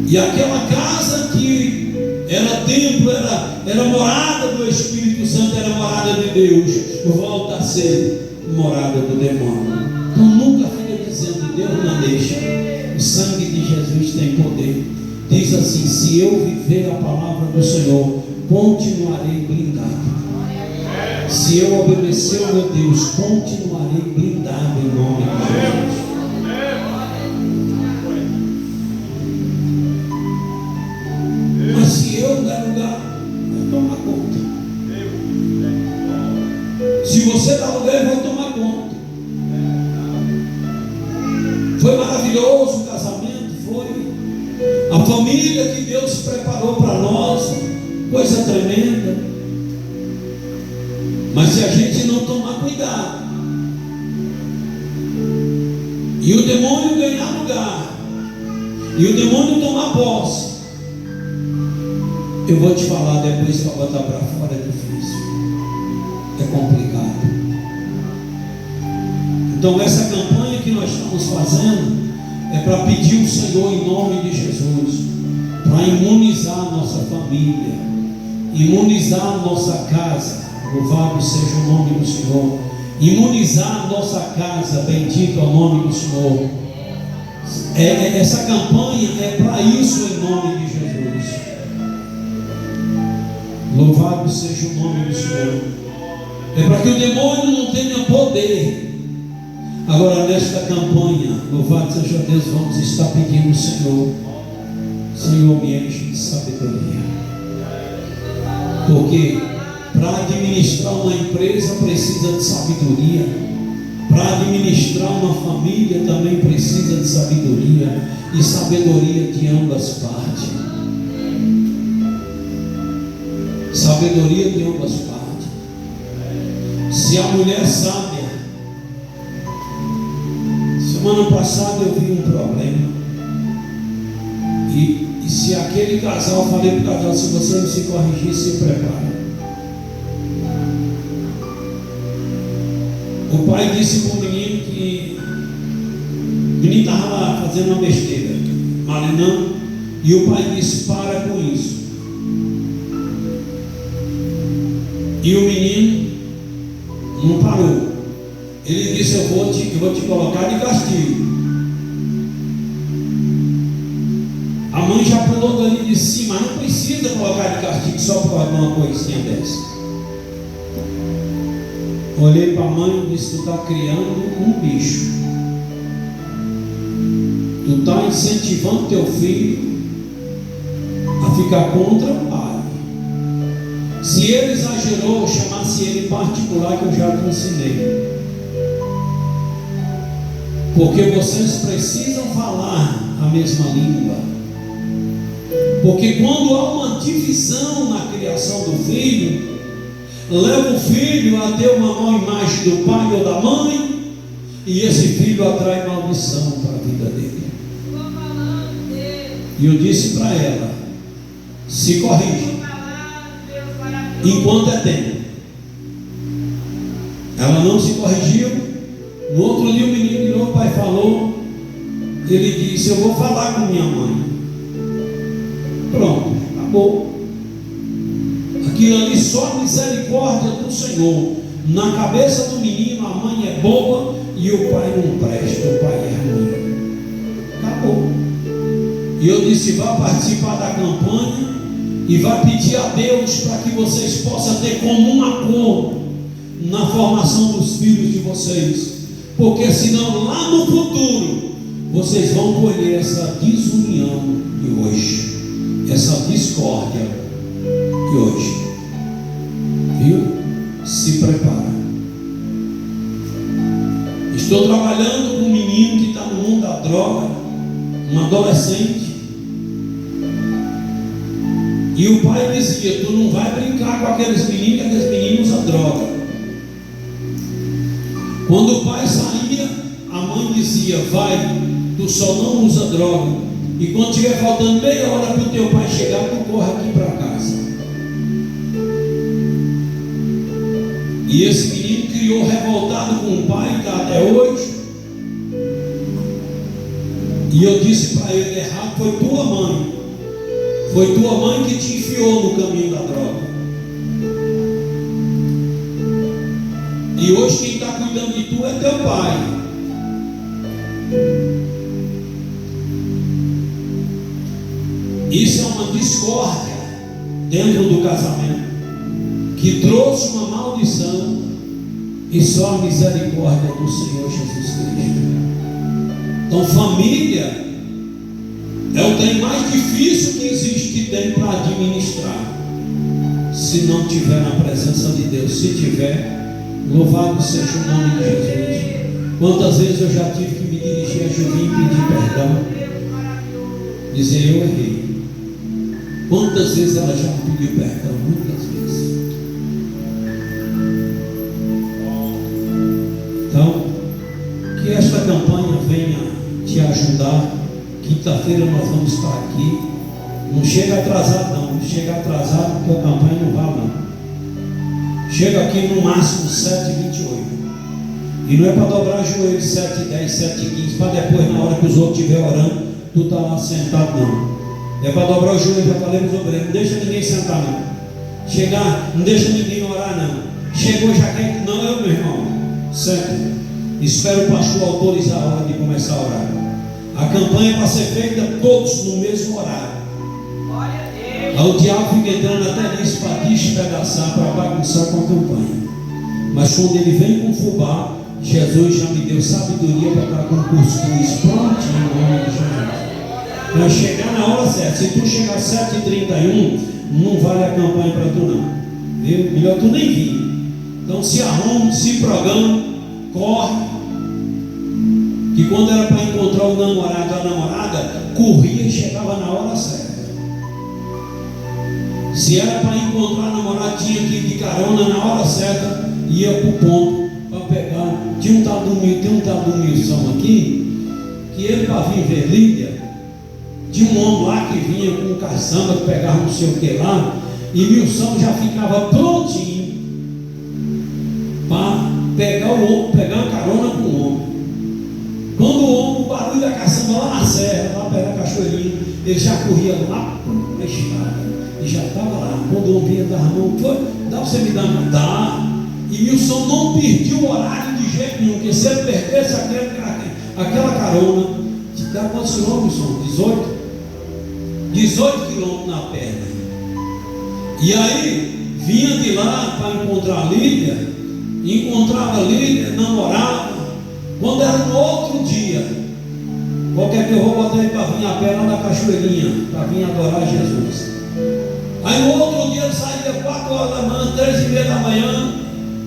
E aquela casa que era templo, era morada do Espírito Santo, era morada de Deus, volta a ser morada do demônio. Então nunca fica dizendo, Deus não deixa. O sangue de Jesus tem poder. Diz assim: se eu viver a palavra do Senhor, continuarei blindado. Se eu obedecer ao meu Deus, continuarei blindado em nome de Jesus. Mas se eu der lugar, vai tomar conta. Se você dar lugar, vai tomar conta. Foi maravilhoso o casamento, foi. A família que Deus preparou para nós, coisa tremenda. Mas se a gente não tomar cuidado, e o demônio ganhar lugar, e o demônio tomar posse, eu vou te falar depois, para botar para fora é difícil, é complicado. Então essa campanha que nós estamos fazendo é para pedir ao Senhor em nome de Jesus, para imunizar a nossa família, imunizar a nossa casa. Louvado seja o nome do Senhor. Imunizar a nossa casa, bendito é o nome do Senhor. Essa campanha é para isso em nome de Jesus. Louvado seja o nome do Senhor. É para que o demônio não tenha poder. Agora nesta campanha, louvado seja Deus, vamos estar pedindo ao Senhor: Senhor, me enche de sabedoria. Porque para administrar uma empresa precisa de sabedoria. Para administrar uma família também precisa de sabedoria. E sabedoria de ambas partes. Sabedoria de ambas partes. Se a mulher sábia, semana passada eu vi um problema. se aquele casal, falei para o casal, se você não se corrigir, se prepara. O pai disse para o menino que o menino estava lá fazendo uma besteira, malinão, e o pai disse: para com isso. E o menino não parou. Ele disse: eu vou te colocar de castigo. A mãe já pulou dali de cima, mas não precisa colocar de castigo só por uma coisinha dessa. Olhei para a mãe e disse: tu está criando um bicho. Tu está incentivando teu filho a ficar contra o pai. Se ele exagerou, chamasse ele em particular, que eu já te ensinei. Porque vocês precisam falar a mesma língua. Porque quando há uma divisão na criação do filho, leva o filho a ter uma má imagem do pai ou da mãe, e esse filho atrai maldição para a vida dele. E eu disse para ela: se corrige enquanto é tempo. Ela não se corrigiu. No outro dia o menino de novo, o pai falou, ele disse: eu vou falar com minha mãe. Pronto, acabou. Aquilo ali só a misericórdia do Senhor. Na cabeça do menino, a mãe é boa e o pai não presta, o pai é ruim. Acabou. E eu disse: vá participar da campanha e vá pedir a Deus para que vocês possam ter comum acordo na formação dos filhos de vocês, porque senão lá no futuro vocês vão colher essa desunião de hoje, essa discórdia de hoje. Viu? Se prepara. Estou trabalhando com um menino que está no mundo da droga, um adolescente. E o pai dizia: tu não vai brincar com aqueles meninos usam droga. Quando o pai saía, a mãe dizia: vai, tu só não usa droga. E quando estiver faltando meia hora para o teu pai chegar, tu corre aqui para casa. E esse menino criou revoltado com o pai, está até hoje. E eu disse para ele: errado foi tua mãe. Foi tua mãe que te enfiou no caminho da droga. E hoje quem está cuidando de tu é teu pai. Isso é uma discórdia dentro do casamento, que trouxe uma maldição, e só a misericórdia do Senhor Jesus Cristo. Então família é o trem mais difícil que existe, que tem para administrar, se não tiver na presença de Deus. Se tiver, louvado seja o nome de Jesus. Quantas vezes eu já tive que me dirigir a Julinha e pedir perdão, dizer: eu errei. Quantas vezes ela já me pediu perdão? Muitas vezes. Então, que esta campanha venha te ajudar. Quinta-feira nós vamos estar aqui. Não chega atrasado não. Chega atrasado porque a campanha não vai não. Chega aqui no máximo 7h28. E não é para dobrar joelho 7h10, 7h15, para depois, na hora que os outros estiverem orando, tu está lá sentado não. É para dobrar o joelho, já falei para os obreiros: não deixa ninguém sentar não. Chegar, não deixa ninguém orar não. Chegou, já quer. Não, eu, meu irmão, senta. Espero o pastor autorizar a hora de começar a orar. A campanha é para ser feita todos no mesmo horário. Aí o diabo fica entrando até nisso para despedaçar, para bagunçar com a campanha. Mas quando ele vem com fubá, Jesus já me deu sabedoria para estar com o cuscuz prontinho em nome de Jesus. Vai chegar na hora certa. Se tu chegar às 7h31, não vale a campanha para tu não. Viu? Melhor tu nem vir. Então se arrume, se programa, corre. Que quando era para encontrar o namorado ou a namorada, corria e chegava na hora certa. Se era para encontrar a namorada, tinha que ir de carona na hora certa, ia para o ponto para pegar. Tem um tal do Milson aqui, que ele, para vir ver Lídia, Tinha um homem lá que vinha com um caçamba, que pegava não sei o que lá, e Milson já ficava prontinho para pegar o homem, pegar uma carona com o homem. Quando o homem, o barulho da caçamba lá na serra, lá perto da cachoeirinha, ele já corria lá para a estrada e já estava lá. Quando o homem vinha dar a mão, dá para você me dar uma? Dá. E Milson não perdia o horário de jeito nenhum, porque se ele perdesse aquela carona, dá quantos quilômetros, Milson? 18 quilômetros na perna. E aí vinha de lá para encontrar a Lídia, encontrava a Lídia, namorava. Quando era no outro dia, qualquer que eu vou botar ele para vir a pé lá na cachoeirinha, para vir adorar Jesus. Aí no outro dia ele saía 4 horas da manhã, 3h30 da manhã,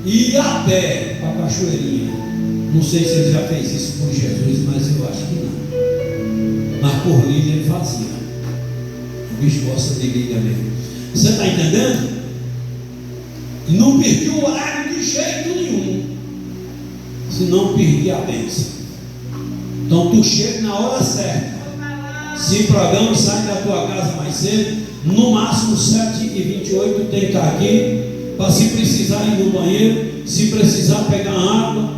e ia a pé para a cachoeirinha. Não sei se ele já fez isso por Jesus, mas eu acho que não. Mas por Lídia ele fazia. O bicho gosta de Lídia mesmo. Você está entendendo? Não perdi o horário de jeito nenhum, senão perdi a bênção. Então tu chega na hora certa, se programa e sai da tua casa mais cedo. No máximo 7h28 tem que estar aqui, para se precisar ir no banheiro, se precisar pegar água.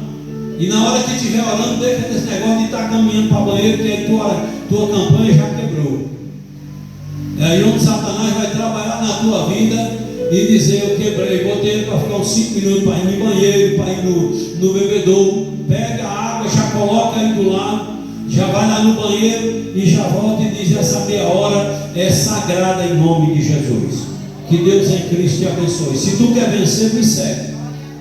E na hora que estiver orando, deixa desse negócio de estar caminhando para o banheiro, que aí tua campanha já quebrou. É aí onde Satanás vai trabalhar na tua vida e dizer: eu quebrei, botei ele para ficar uns 5 minutos para ir no banheiro, para ir no bebedouro. Pega a água, já coloca aí do lado, já vai lá no banheiro e já volta e diz: essa meia hora é sagrada em nome de Jesus. Que Deus em Cristo te abençoe. Se tu quer vencer, me segue.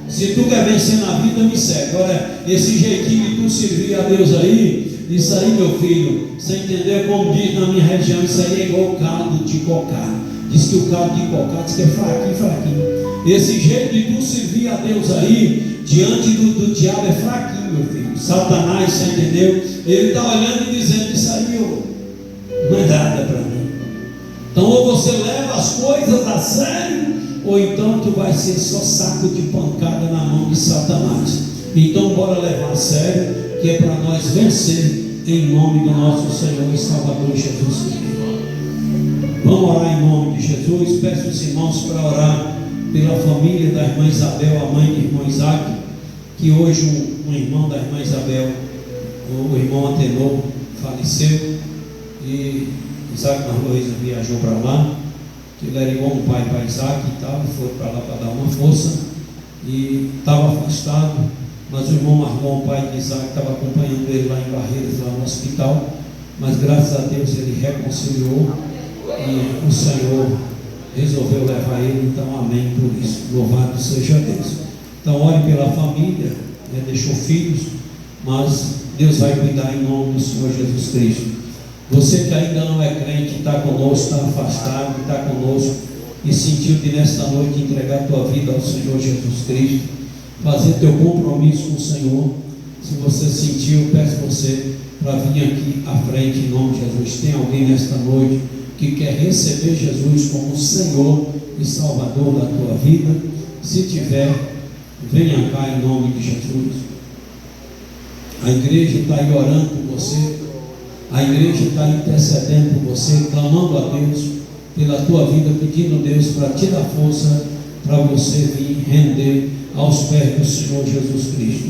Se tu quer vencer na vida, me segue. Agora, esse jeitinho de tu servir a Deus aí, isso aí, meu filho, você entendeu? Como diz na minha região, isso aí é igual caldo de cocá. Diz que o caldo de cocá diz que é fraquinho, fraquinho. Esse jeito de tu servir a Deus aí, diante do diabo, é fraquinho, meu filho. Satanás, você entendeu? Ele está olhando e dizendo: isso aí não é nada para mim. Então, ou você leva as coisas a sério, ou então tu vai ser só saco de pancada na mão de Satanás. Então bora levar a sério, que é para nós vencer em nome do nosso Senhor e Salvador Jesus Cristo. Vamos orar em nome de Jesus. Peço os irmãos para orar pela família da irmã Isabel, a mãe do irmão Isaac, que hoje um irmão da irmã Isabel, o irmão Antenor, faleceu, e Isaac Marloisa viajou para lá, que ele era igual um pai para Isaac e tal, e foi para lá para dar uma força, e estava afastado, mas o irmão Marlon, o pai de Isaac, estava acompanhando ele lá em Barreiras, lá no hospital, mas graças a Deus ele reconciliou, e o Senhor resolveu levar ele. Então amém por isso, louvado seja Deus. Então ore pela família, deixou filhos, mas Deus vai cuidar em nome do Senhor Jesus Cristo. Você que ainda não é crente, está conosco, está afastado, está conosco e sentiu de nesta noite entregar a tua vida ao Senhor Jesus Cristo, fazer teu compromisso com o Senhor. Se você sentiu, peço você para vir aqui à frente em nome de Jesus. Tem alguém nesta noite que quer receber Jesus como Senhor e Salvador da tua vida? Se tiver, venha cá em nome de Jesus. A igreja está aí orando por você. A igreja está intercedendo por você, clamando a Deus pela tua vida, pedindo a Deus para te dar força, para você vir render aos pés do Senhor Jesus Cristo.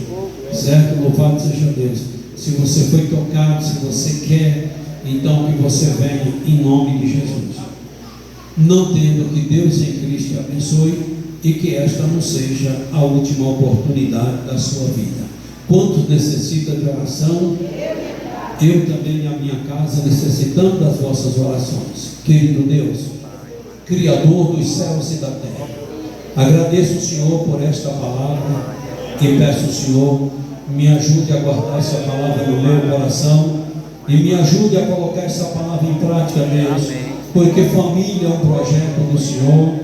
Certo? Louvado seja Deus. Se você foi tocado, se você quer, então que você venha em nome de Jesus. Não tendo, que Deus em Cristo te abençoe e que esta não seja a última oportunidade da sua vida. Quantos necessitam de oração? Eu também, na minha casa, necessitando das vossas orações. Querido Deus, Criador dos céus e da terra, agradeço o Senhor por esta palavra e peço ao Senhor, me ajude a guardar essa palavra no meu coração e me ajude a colocar essa palavra em prática, Deus, porque família é um projeto do Senhor.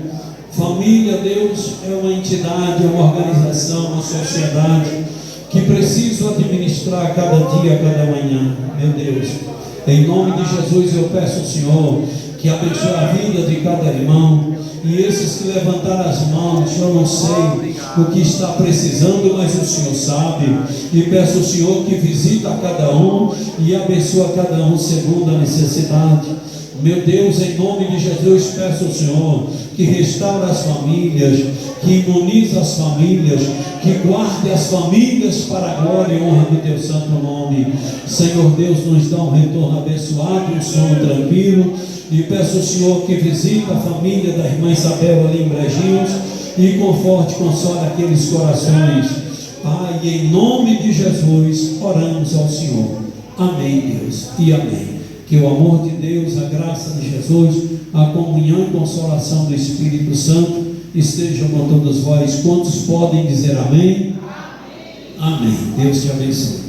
Família, Deus, é uma entidade, é uma organização, uma sociedade que preciso administrar cada dia, cada manhã. Meu Deus, em nome de Jesus eu peço ao Senhor que abençoe a vida de cada irmão. E esses que levantaram as mãos, eu não sei o que está precisando, mas o Senhor sabe. E peço ao Senhor que visita a cada um e abençoa cada um segundo a necessidade. Meu Deus, em nome de Jesus, peço ao Senhor que restaure as famílias, que imunize as famílias, que guarde as famílias para a glória e honra do teu santo nome. Senhor Deus, nos dá um retorno abençoado, um sono tranquilo. E peço ao Senhor que visite a família da irmã Isabel ali em Brejinhos e conforte, console aqueles corações. Ai, em nome de Jesus, oramos ao Senhor. Amém, Deus, e amém. Que o amor de Deus, a graça de Jesus, a comunhão e consolação do Espírito Santo estejam com todos vós. Quantos podem dizer amém? Amém. Amém. Deus te abençoe.